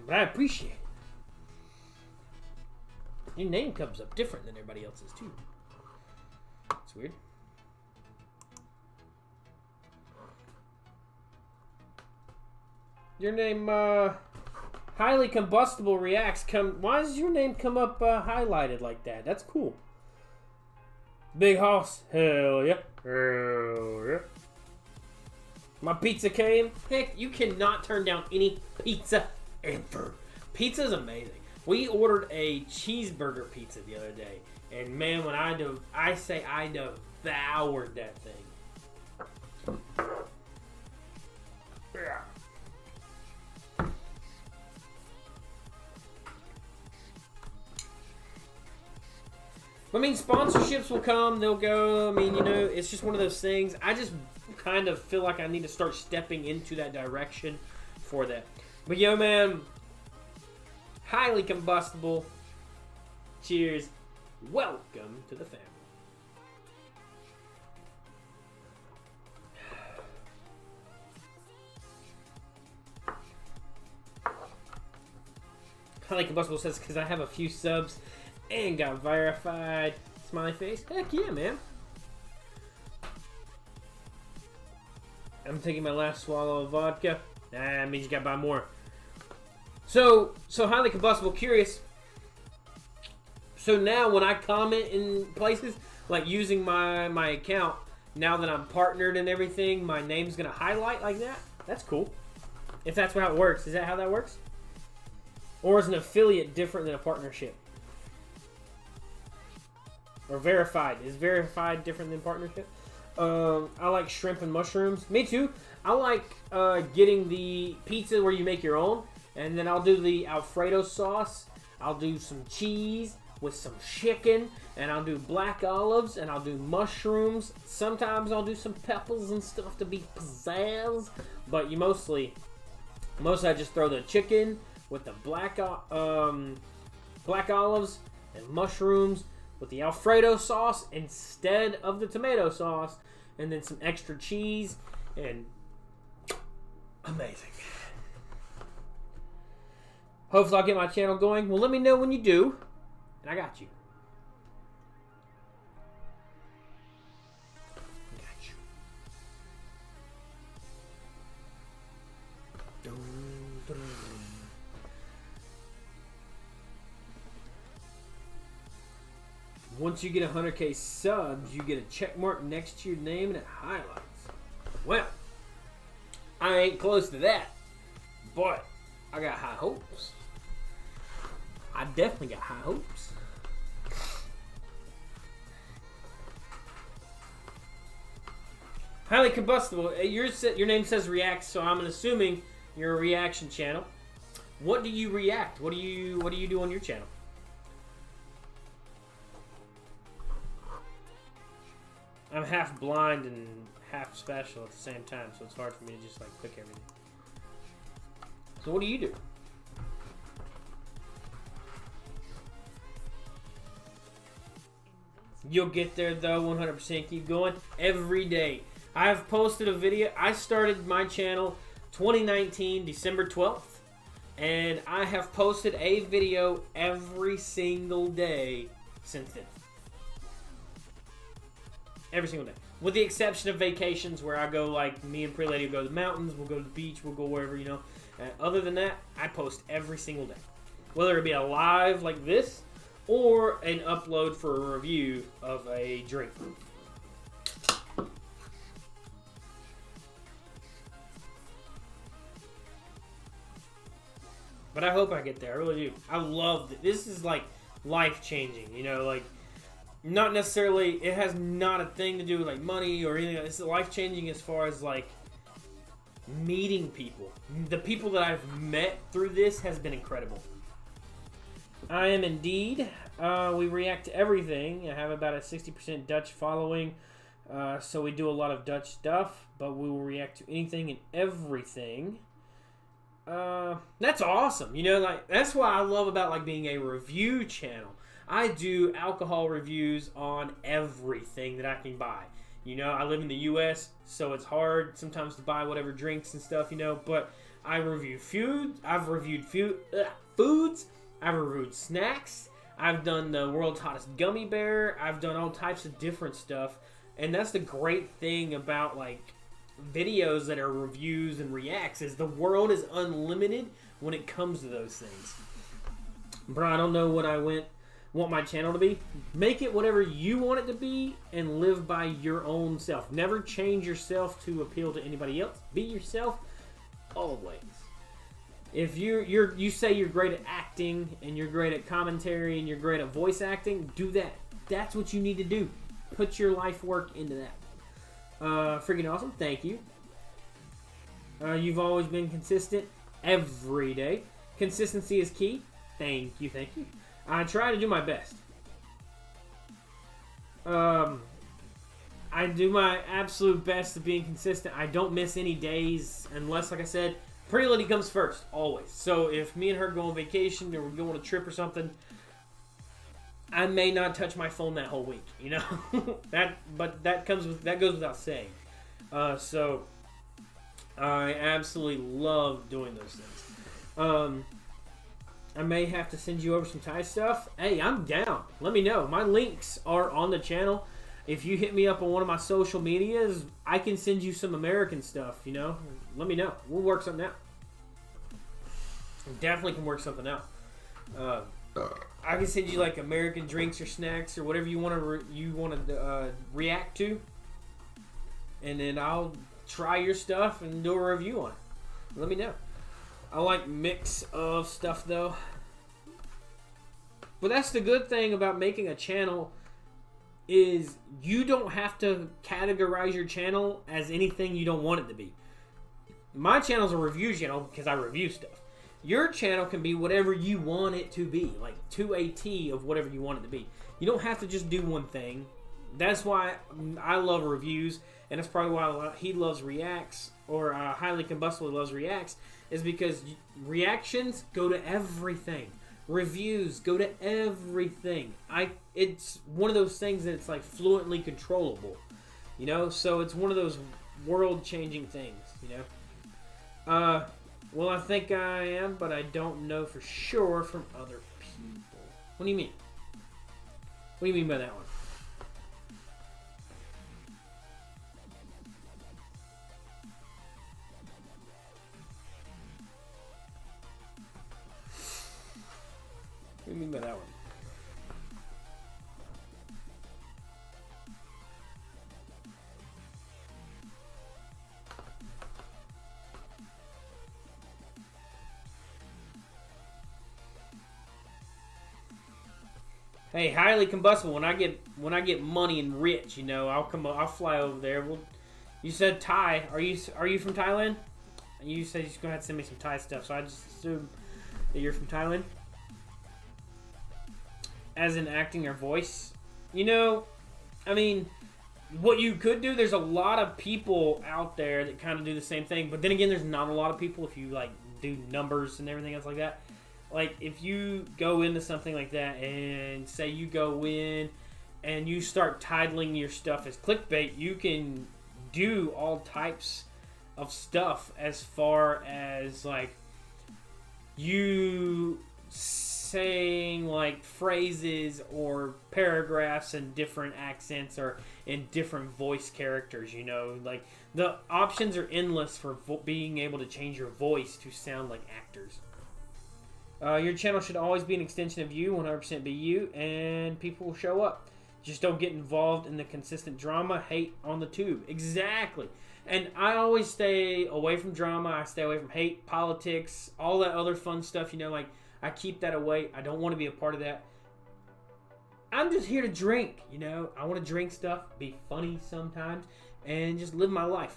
But I appreciate it. Your name comes up different than everybody else's, too. It's weird. Your name, Highly Combustible Reacts. Why does your name come up highlighted like that? That's cool. Big Hoss. Hell yeah. Hell yeah. My pizza came. Heck, you cannot turn down any pizza ever. Pizza's amazing. We ordered a cheeseburger pizza the other day. And man, when I devoured that thing. Yeah. I mean, sponsorships will come, they'll go. I mean, you know, it's just one of those things. I just kind of feel like I need to start stepping into that direction for that. But yo, man, Highly Combustible. Cheers. Welcome to the family. Highly Combustible says, because I have a few subs and got verified. Smiley face. Heck yeah, man. I'm taking my last swallow of vodka. That means you gotta buy more. So Highly Combustible, curious. So now when I comment in places, like using my account, now that I'm partnered and everything, my name's gonna highlight like that? That's cool. If that's how it works. Is that how that works? Or is an affiliate different than a partnership? Or verified. Is verified different than partnership? I like shrimp and mushrooms. Me too. I like getting the pizza where you make your own, and then I'll do the Alfredo sauce. I'll do some cheese with some chicken, and I'll do black olives, and I'll do mushrooms. Sometimes I'll do some peppers and stuff to be pizzazz, but mostly I just throw the chicken with the black olives and mushrooms with the Alfredo sauce instead of the tomato sauce, and then some extra cheese, and amazing. Hopefully I'll get my channel going. Well, let me know when you do, and I got you. Once you get 100K subs, you get a check mark next to your name and it highlights. Well, I ain't close to that, but I got high hopes. I definitely got high hopes. Highly combustible. Your name says react, so I'm assuming you're a reaction channel. What do you react? What do you do on your channel? I'm half blind and half special at the same time, so it's hard for me to just like click everything. So what do you do? You'll get there though, 100%. Keep going every day. I've posted a video. I started my channel 2019, December 12th. And I have posted a video every single day since then. Every single day. With the exception of vacations where I go, like, me and Pretty Lady will go to the mountains, we'll go to the beach, we'll go wherever, you know. Other than that, I post every single day. Whether it be a live like this, or an upload for a review of a drink. But I hope I get there. I really do. I love it. This is like life-changing, you know, like not necessarily, it has not a thing to do with like money or anything. It's life-changing as far as like meeting people. The people that I've met through this has been incredible. I am indeed. We react to everything. I have about a 60% Dutch following, so we do a lot of Dutch stuff, but we will react to anything and everything. That's awesome. You know, like that's what I love about like being a review channel. I do alcohol reviews on everything that I can buy. You know, I live in the U.S., so it's hard sometimes to buy whatever drinks and stuff, you know, but I review food. I've reviewed foods. I've reviewed snacks. I've done the world's hottest gummy bear. I've done all types of different stuff. And that's the great thing about, like, videos that are reviews and reacts is the world is unlimited when it comes to those things. Bro, I don't know what I want my channel to be. Make it whatever you want it to be and live by your own self. Never change yourself to appeal to anybody else. Be yourself always. If you say you're great at acting and you're great at commentary and you're great at voice acting, do that. That's what you need to do. Put your life work into that. Freaking awesome. Thank you. You've always been consistent every day. Consistency is key. Thank you. Thank you. I try to do my best. I do my absolute best to being consistent. I don't miss any days unless, like I said, Pretty Lady comes first, always. So if me and her go on vacation or we go on a trip or something, I may not touch my phone that whole week, you know. that goes without saying. So I absolutely love doing those things. I may have to send you over some Thai stuff. Hey, I'm down. Let me know. My links are on the channel. If you hit me up on one of my social medias, I can send you some American stuff, you know. Let me know. We'll work something out. Definitely can work something out. I can send you like American drinks or snacks or whatever you want to react to, and then I'll try your stuff and do a review on it. Let me know. I like mix of stuff though. But that's the good thing about making a channel is you don't have to categorize your channel as anything you don't want it to be. My channel's a review channel because I review stuff. Your channel can be whatever you want it to be, like to a T of whatever you want it to be. You don't have to just do one thing. That's why I love reviews, and that's probably why he loves reacts, or Highly Combustible loves reacts, is because reactions go to everything. Reviews go to everything. It's one of those things that it's like fluently controllable, you know. So it's one of those world-changing things, you know. Well, I think I am, but I don't know for sure from other people. What do you mean? What do you mean by that one? What do you mean by that one? Hey, Highly Combustible. When I get money and rich, you know, I'll fly over there. You said Thai. Are you from Thailand? You said you're gonna have to send me some Thai stuff, so I just assume that you're from Thailand. As in acting or voice, you know, I mean, what you could do. There's a lot of people out there that kind of do the same thing, but then again, there's not a lot of people if you like do numbers and everything else like that. Like, if you go into something like that and say you go in and you start titling your stuff as clickbait, you can do all types of stuff as far as, like, you saying, like, phrases or paragraphs in different accents or in different voice characters, you know. Like, the options are endless for being able to change your voice to sound like actors. Your channel should always be an extension of you, 100% be you, and people will show up. Just don't get involved in the consistent drama, hate on the tube. Exactly. And I always stay away from drama. I stay away from hate, politics, all that other fun stuff, you know, like, I keep that away. I don't want to be a part of that. I'm just here to drink, you know. I want to drink stuff, be funny sometimes, and just live my life.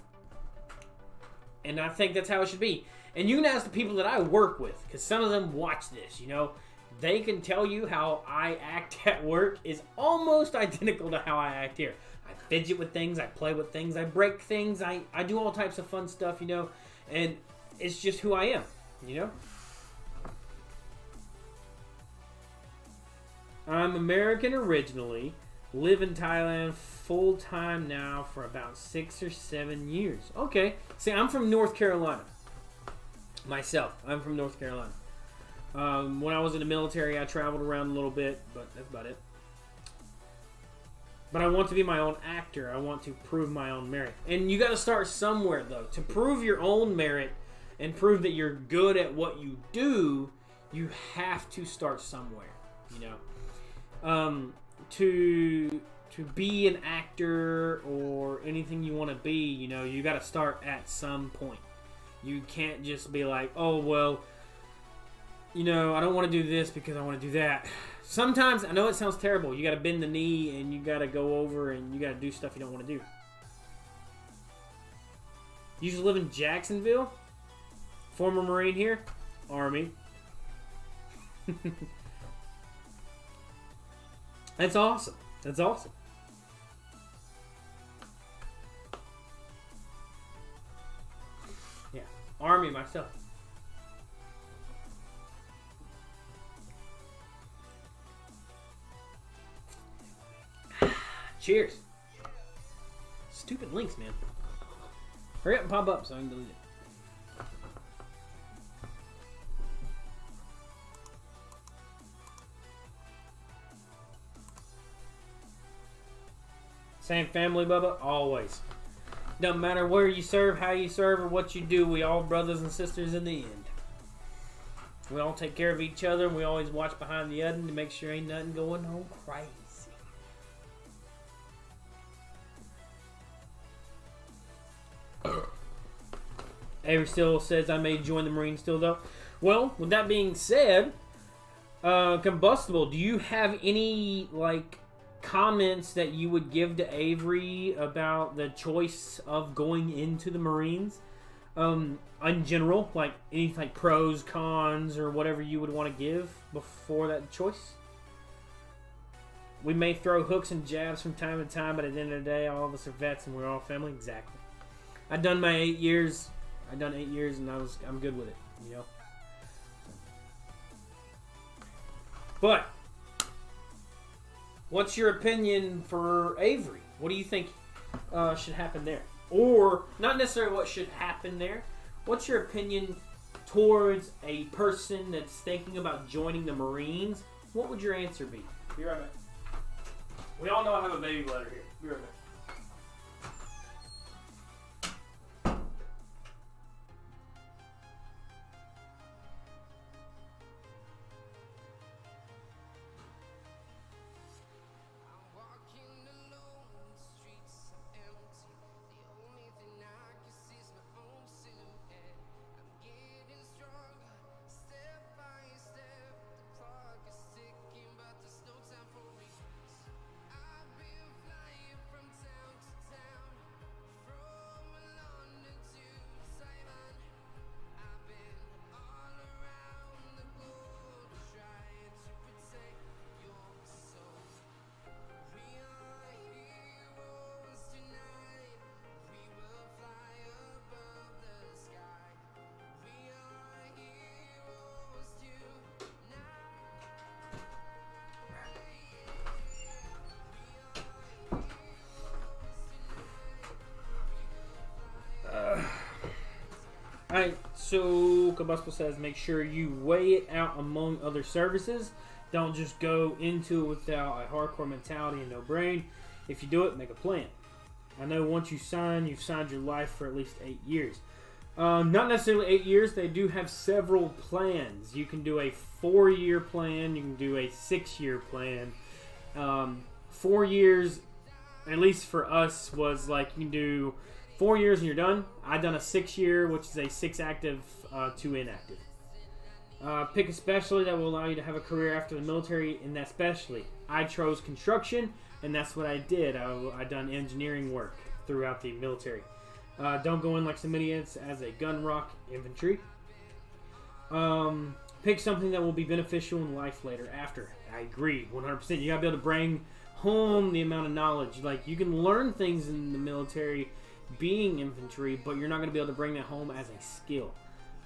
And I think that's how it should be. And you can ask the people that I work with, because some of them watch this, you know. They can tell you how I act at work is almost identical to how I act here. I fidget with things, I play with things, I break things, I do all types of fun stuff, you know. And it's just who I am, you know. I'm American originally, live in Thailand full-time now for about 6 or 7 years. Okay, see, I'm from North Carolina. Myself, I'm from North Carolina. When I was in the military, I traveled around a little bit, but that's about it. But I want to be my own actor. I want to prove my own merit. And you got to start somewhere, though. To prove your own merit and prove that you're good at what you do, you have to start somewhere, you know. To be an actor or anything you want to be, you know, you got to start at some point. You can't just be like, oh, well, you know, I don't want to do this because I want to do that. Sometimes, I know it sounds terrible, you got to bend the knee and you got to go over and you got to do stuff you don't want to do. You used to live in Jacksonville? Former Marine here? Army. That's awesome. That's awesome. Yeah, Army myself. Cheers. Stupid links, man. Hurry up and pop up so I can delete it. Same family, Bubba? Always. Doesn't matter where you serve, how you serve, or what you do. We all brothers and sisters in the end. We all take care of each other, and we always watch behind the oven to make sure ain't nothing going on crazy. Avery still says I may join the Marines still, though. Well, with that being said, Combustible, do you have any, like, comments that you would give to Avery about the choice of going into the Marines? In general, like any like pros, cons, or whatever you would want to give before that choice. We may throw hooks and jabs from time to time, but at the end of the day, all of us are vets and we're all family. Exactly. I've done my 8 years. I've done 8 years, and I'm good with it. You know. But what's your opinion for Avery? What do you think should happen there? Or, not necessarily what should happen there. What's your opinion towards a person that's thinking about joining the Marines? What would your answer be? Be right back. We all know I have a baby bladder here. Be right back. Alright, so Kabuspo says make sure you weigh it out among other services. Don't just go into it without a hardcore mentality and no brain. If you do it, make a plan. I know once you sign, you've signed your life for at least 8 years. Not necessarily 8 years. They do have several plans. You can do a 4-year plan. You can do a 6-year plan. 4 years, at least for us, was like you can do 4 years and you're done. I've done a 6-year, which is a 6 active, 2 inactive. Pick a specialty that will allow you to have a career after the military in that specialty. I chose construction, and that's what I did. I done engineering work throughout the military. Don't go in like some idiots as a gun rock infantry. Pick something that will be beneficial in life later after. I agree, 100%. You gotta be able to bring home the amount of knowledge. Like, you can learn things in the military being infantry, but you're not going to be able to bring that home as a skill.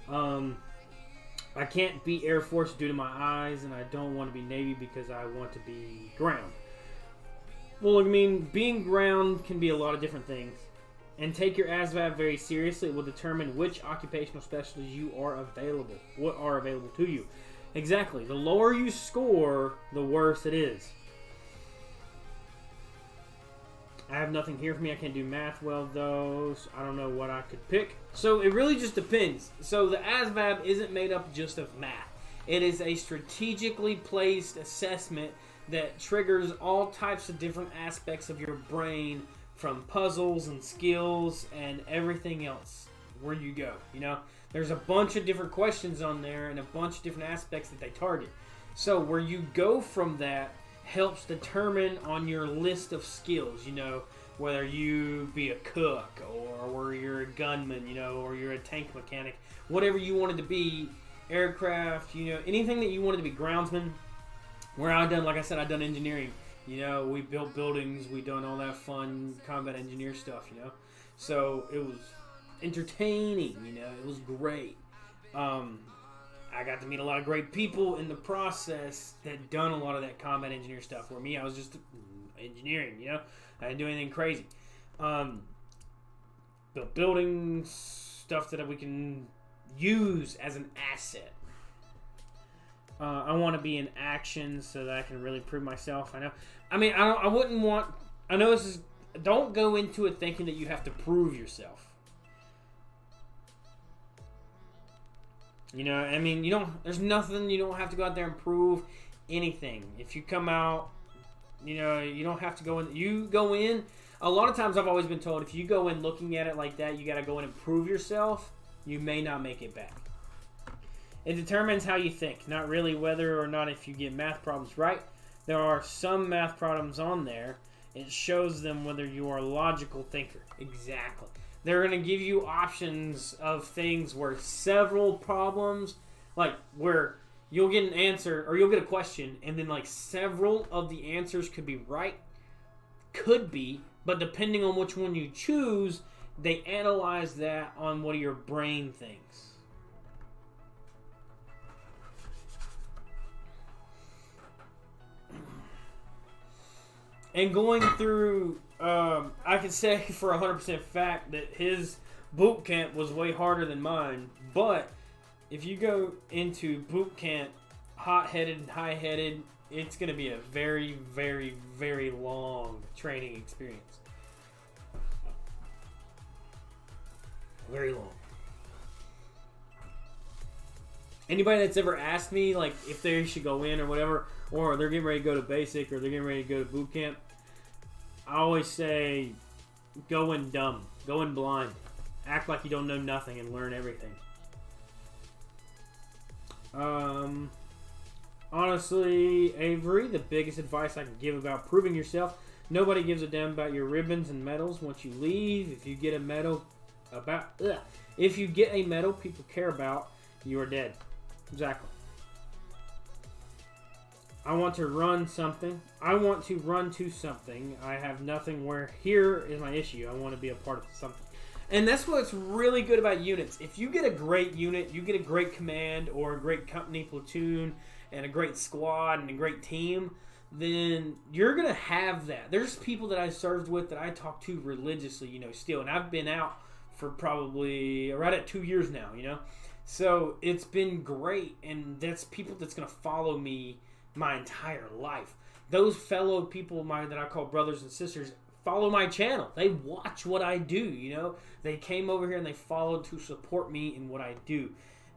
I can't be Air Force due to my eyes, and I don't want to be Navy because I want to be ground. Well, I mean, being ground can be a lot of different things. And take your ASVAB very seriously. It will determine which occupational specialties you are available. What are available to you. Exactly. The lower you score, the worse it is. I have nothing here for me. I can't do math well, though, so I don't know what I could pick. So it really just depends. So the ASVAB isn't made up just of math. It is a strategically placed assessment that triggers all types of different aspects of your brain, from puzzles and skills and everything else where you go. You know, there's a bunch of different questions on there and a bunch of different aspects that they target. So where you go from that helps determine on your list of skills, you know, whether you be a cook or where you're a gunman, you know, or you're a tank mechanic, whatever you wanted to be, aircraft, you know, anything that you wanted to be, groundsman. Where I've done, like I said, I've done engineering. You know, we built buildings, we done all that fun combat engineer stuff, you know. So it was entertaining, you know, it was great. I got to meet a lot of great people in the process that done a lot of that combat engineer stuff. Where me, I was just engineering, you know. I didn't do anything crazy. Built buildings, stuff that we can use as an asset. I want to be in action so that I can really prove myself. I know. I mean, I wouldn't want. I know this is. Don't go into it thinking that you have to prove yourself. You know, I mean, you don't. There's nothing. You don't have to go out there and prove anything. If you come out, you know, you don't have to go in. You go in. A lot of times, I've always been told if you go in looking at it like that, you got to go in and prove yourself. You may not make it back. It determines how you think, not really whether or not if you get math problems right. there are some math problems on there. It shows them whether you are a logical thinker. Exactly. They're going to give you options of things where several problems, like where you'll get an answer or you'll get a question and then like several of the answers could be right. Could be, but depending on which one you choose, they analyze that on what your brain thinks. And going through, I can say for 100% fact that his boot camp was way harder than mine. But if you go into boot camp hot-headed and high-headed, it's going to be a very, very, very long training experience. Very long. Anybody that's ever asked me, like, if they should go in or whatever, or they're getting ready to go to basic, or they're getting ready to go to boot camp, I always say, go in dumb. Go in blind. Act like you don't know nothing and learn everything. Honestly, Avery, the biggest advice I can give about proving yourself, nobody gives a damn about your ribbons and medals once you leave. If you get a medal people care about, you are dead. Exactly. I want to run something. I want to run to something. I have nothing where here is my issue. I want to be a part of something. And that's what's really good about units. If you get a great unit, you get a great command or a great company platoon and a great squad and a great team, then you're going to have that. There's people that I served with that I talk to religiously, still. And I've been out for probably right at 2 years now, So it's been great. And that's people that's going to follow me my entire life. Those fellow people that I call brothers and sisters follow my channel. They watch what I do, They came over here and they followed to support me in what I do.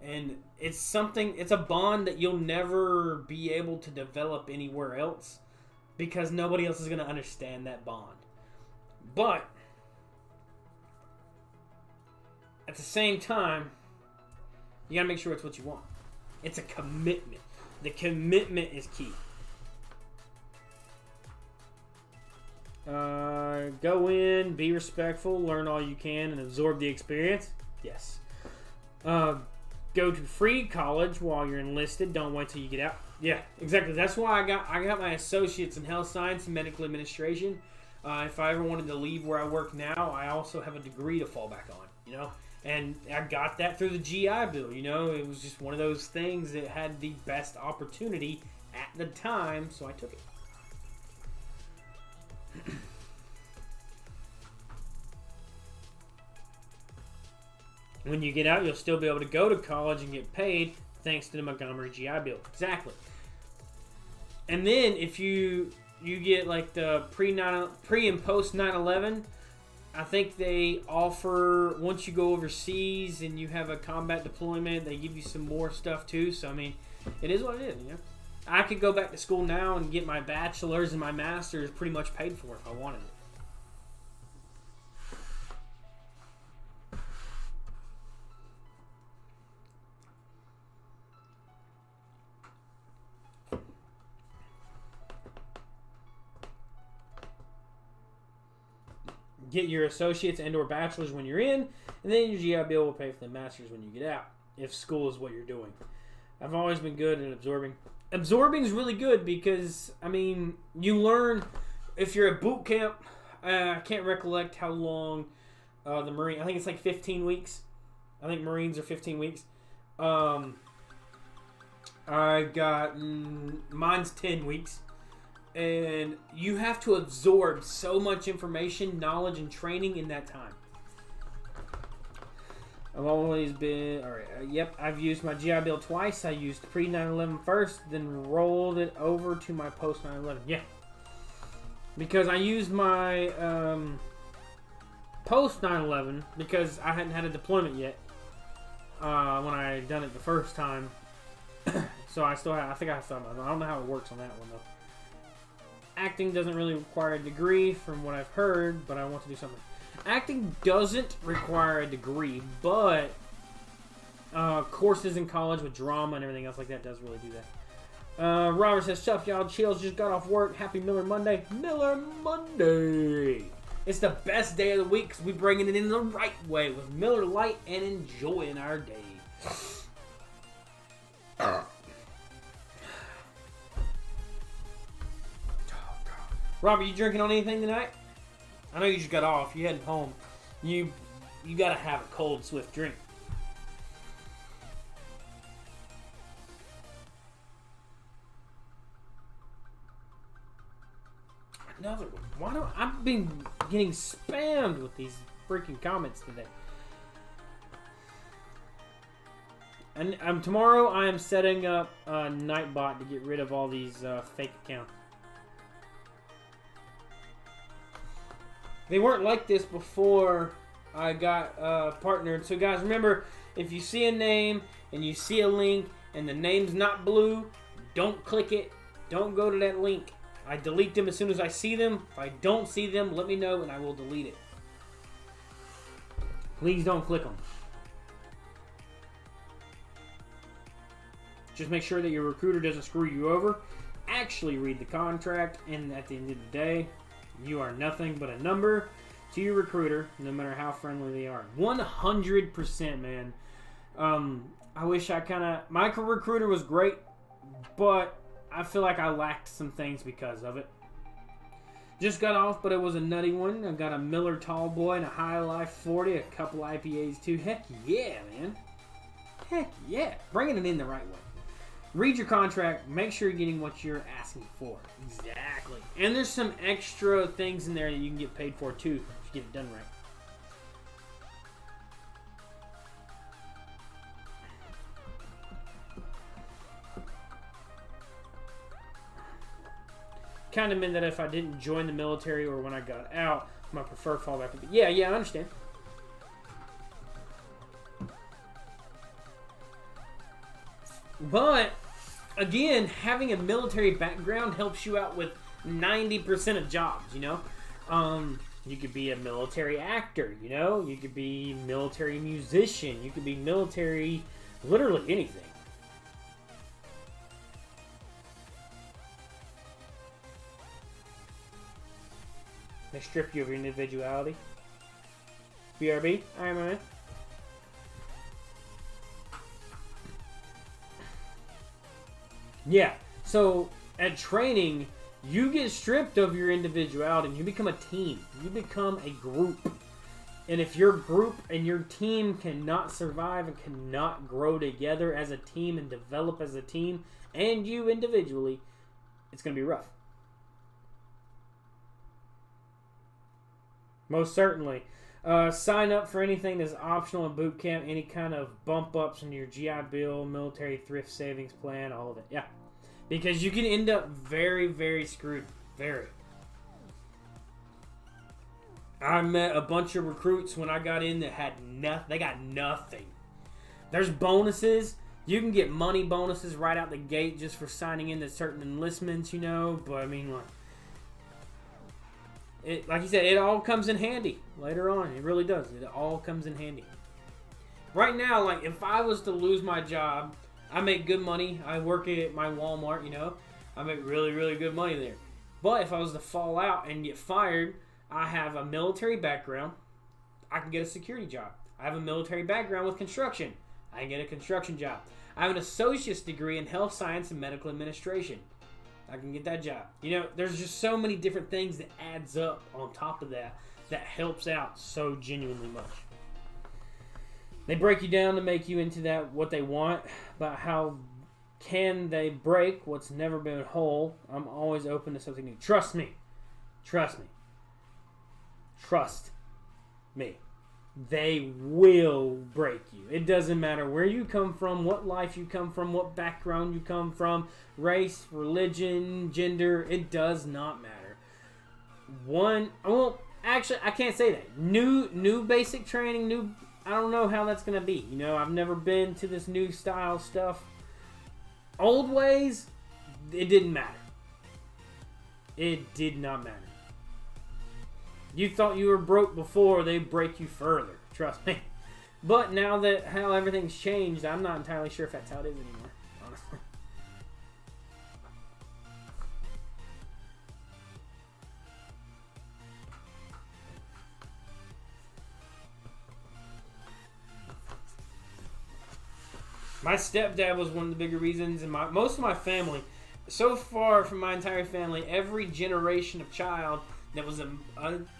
And it's a bond that you'll never be able to develop anywhere else because nobody else is going to understand that bond. But at the same time, you got to make sure it's what you want. It's a commitment. The commitment is key. Go in, be respectful, learn all you can, and absorb the experience. Yes. Go to free college while you're enlisted. Don't wait till you get out. Yeah, exactly. That's why I got my associates in health science and medical administration. If I ever wanted to leave where I work now, I also have a degree to fall back on. And I got that through the GI Bill. It was just one of those things that had the best opportunity at the time, so I took it. When you get out, you'll still be able to go to college and get paid thanks to the Montgomery GI Bill. Exactly. And then if you get like the pre and post 9/11, I think they offer, once you go overseas and you have a combat deployment, they give you some more stuff too. So, I mean, it is what it is, I could go back to school now and get my bachelor's and my master's pretty much paid for if I wanted it. Get your associates and or bachelor's when you're in, and then your GI Bill will pay for the master's when you get out, if school is what you're doing. I've always been good at absorbing. Absorbing is really good because, I mean, you learn, if you're at boot camp, I can't recollect how long the Marine, I think it's like 15 weeks. I think Marines are 15 weeks. I got, mine's 10 weeks. And you have to absorb so much information, knowledge, and training in that time. I've always been... Alright, yep, I've used my GI Bill twice. I used pre-9/11 first, then rolled it over to my post-9/11. Yeah. Because I used my post-9/11 because I hadn't had a deployment yet when I had done it the first time. So I still have... I think I still have... I don't know how it works on that one, though. Acting doesn't really require a degree from what I've heard, but I want to do something. Acting doesn't require a degree, but courses in college with drama and everything else like that does really do Robert says, "Tough y'all, chills. Just got off work. Happy Miller Monday." Miller Monday. It's the best day of the week because we bringing it in the right way with Miller Lite and enjoying our day. Robert, you drinking on anything tonight? I know you just got off. You heading home. You gotta have a cold, swift drink. Another one. Why don't I've been getting spammed with these freaking comments today? And tomorrow I am setting up a Nightbot to get rid of all these fake accounts. They weren't like this before I got partnered. So guys, remember, if you see a name and you see a link and the name's not blue, don't click it. Don't go to that link. I delete them as soon as I see them. If I don't see them, let me know and I will delete it. Please don't click them. Just make sure that your recruiter doesn't screw you over. Actually read the contract, and at the end of the day, you are nothing but a number to your recruiter, no matter how friendly they are. 100%, man. I wish my recruiter was great, but I feel like I lacked some things because of it. Just got off, but it was a nutty one. I got a Miller Tall Boy and a High Life 40, a couple IPAs too. Heck yeah, man. Heck yeah. Bringing it in the right way. Read your contract. Make sure you're getting what you're asking for. Exactly. And there's some extra things in there that you can get paid for too if you get it done right. Kind of meant that if I didn't join the military or when I got out, my preferred fallback would be... Yeah, I understand. But, again, having a military background helps you out with 90% of jobs, you know? You could be a military actor, you know? You could be a military musician. You could be military... literally anything. They strip you of your individuality. BRB? Alright, man. Yeah, so at training, you get stripped of your individuality and you become a team. You become a group. And if your group and your team cannot survive and cannot grow together as a team and develop as a team, and you individually, it's going to be rough. Most certainly. Sign up for anything that's optional in boot camp. Any kind of bump ups in your GI Bill, military thrift savings plan, all of it. Yeah. Because you can end up very, very screwed. Very. I met a bunch of recruits when I got in that had nothing. They got nothing. There's bonuses. You can get money bonuses right out the gate just for signing into certain enlistments, you know. But I mean, like you said, it all comes in handy later on. It really does. It all comes in handy. Right now, like, if I was to lose my job, I make good money. I work at my Walmart, you know. I make really, really good money there. But if I was to fall out and get fired, I have a military background. I can get a security job. I have a military background with construction. I can get a construction job. I have an associate's degree in health science and medical administration. I can get that job. You know, there's just so many different things that adds up on top of that helps out so genuinely much. They break you down to make you into that what they want, but how can they break what's never been whole? I'm always open to something new. Trust me. Trust me. Trust me. They will break you. It doesn't matter where you come from, what life you come from, what background you come from, race, religion, gender. It does not matter. Actually, I can't say that. New basic training, I don't know how that's going to be. You know, I've never been to this new style stuff. Old ways, it didn't matter. It did not matter. You thought you were broke before, they break you further. Trust me. But now that how everything's changed, I'm not entirely sure if that's how it is anymore, honestly. My stepdad was one of the bigger reasons, and most of my family, so far from my entire family, every generation of child that was a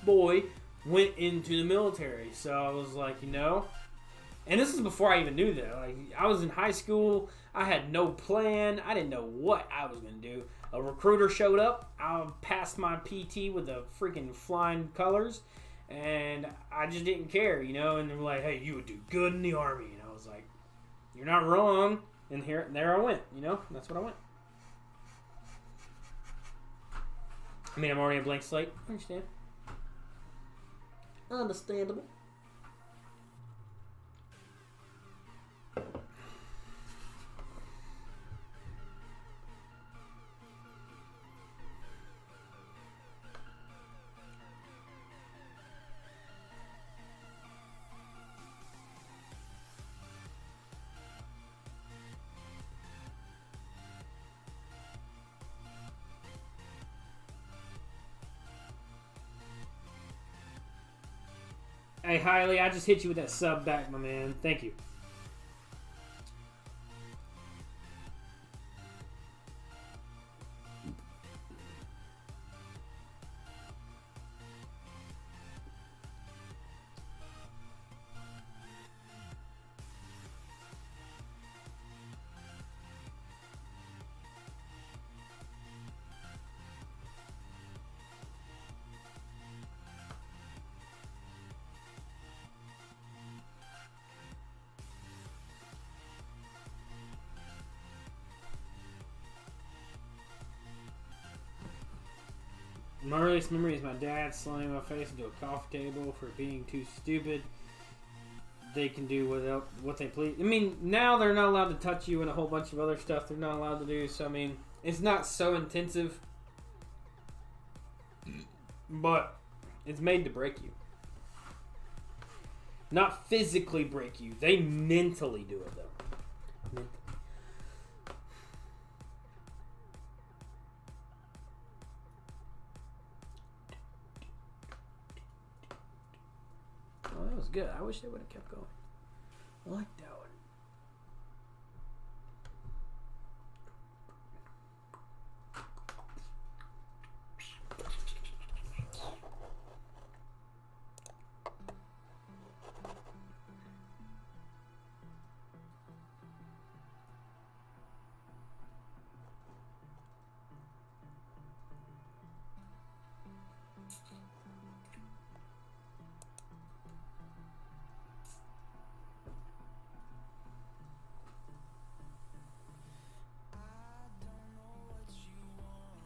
boy went into the military. So I was like, and this is before I even knew that. Like, I was in high school. I had no plan. I didn't know what I was going to do. A recruiter showed up. I passed my PT with the freaking flying colors, and I just didn't care, And they were like, "Hey, you would do good in the Army." And I was like, "You're not wrong." And there I went, That's what I went. I mean, I'm already a blank slate. Understand? Understandable. Hey, Hiley, I just hit you with that sub back, my man. Thank you. My earliest memory is my dad slamming my face into a coffee table for being too stupid. They can do what they please. I mean, now they're not allowed to touch you and a whole bunch of other stuff they're not allowed to do. So, I mean, it's not so intensive. But it's made to break you. Not physically break you. They mentally do it, though. Mentally. Oh, that was good. I wish they would have kept going. I like that one.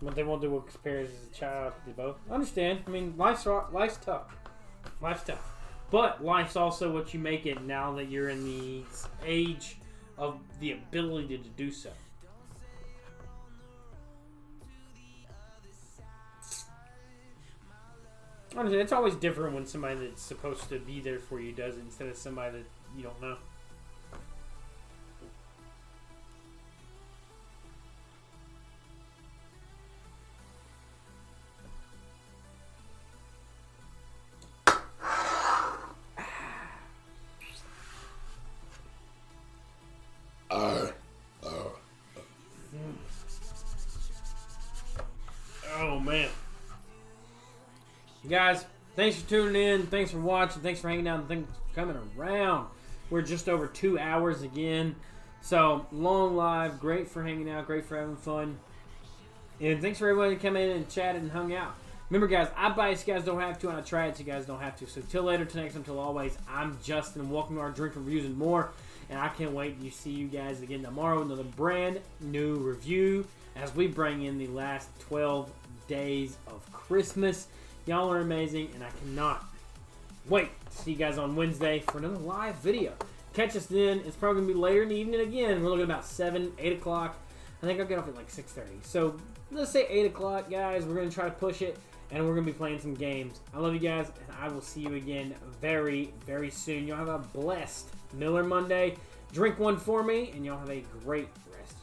But they won't do what compares as a child. They both understand. I mean, life's tough. Life's tough. But life's also what you make it now that you're in the age of the ability to do so. Honestly, it's always different when somebody that's supposed to be there for you does it instead of somebody that you don't know. Oh, man. Guys, thanks for tuning in. Thanks for watching. Thanks for hanging out. And thanks for coming around. We're just over 2 hours again. So, long live. Great for hanging out. Great for having fun. And thanks for everybody that came in and chatted and hung out. Remember, guys, I bias, you guys don't have to, and I try it, so you guys don't have to. So, till later, till next time, till always, I'm Justin, and welcome to our drink reviews and more. And I can't wait to see you guys again tomorrow with another brand new review as we bring in the last 12 days of Christmas. Y'all are amazing, and I cannot wait to see you guys on Wednesday for another live video. Catch us then. It's probably going to be later in the evening again. We're looking at about 7, 8 o'clock. I think I'll get off at like 6:30. So let's say 8 o'clock, guys. We're going to try to push it, and we're going to be playing some games. I love you guys, and I will see you again very, very soon. Y'all have a blessed Miller Monday. Drink one for me, and y'all have a great rest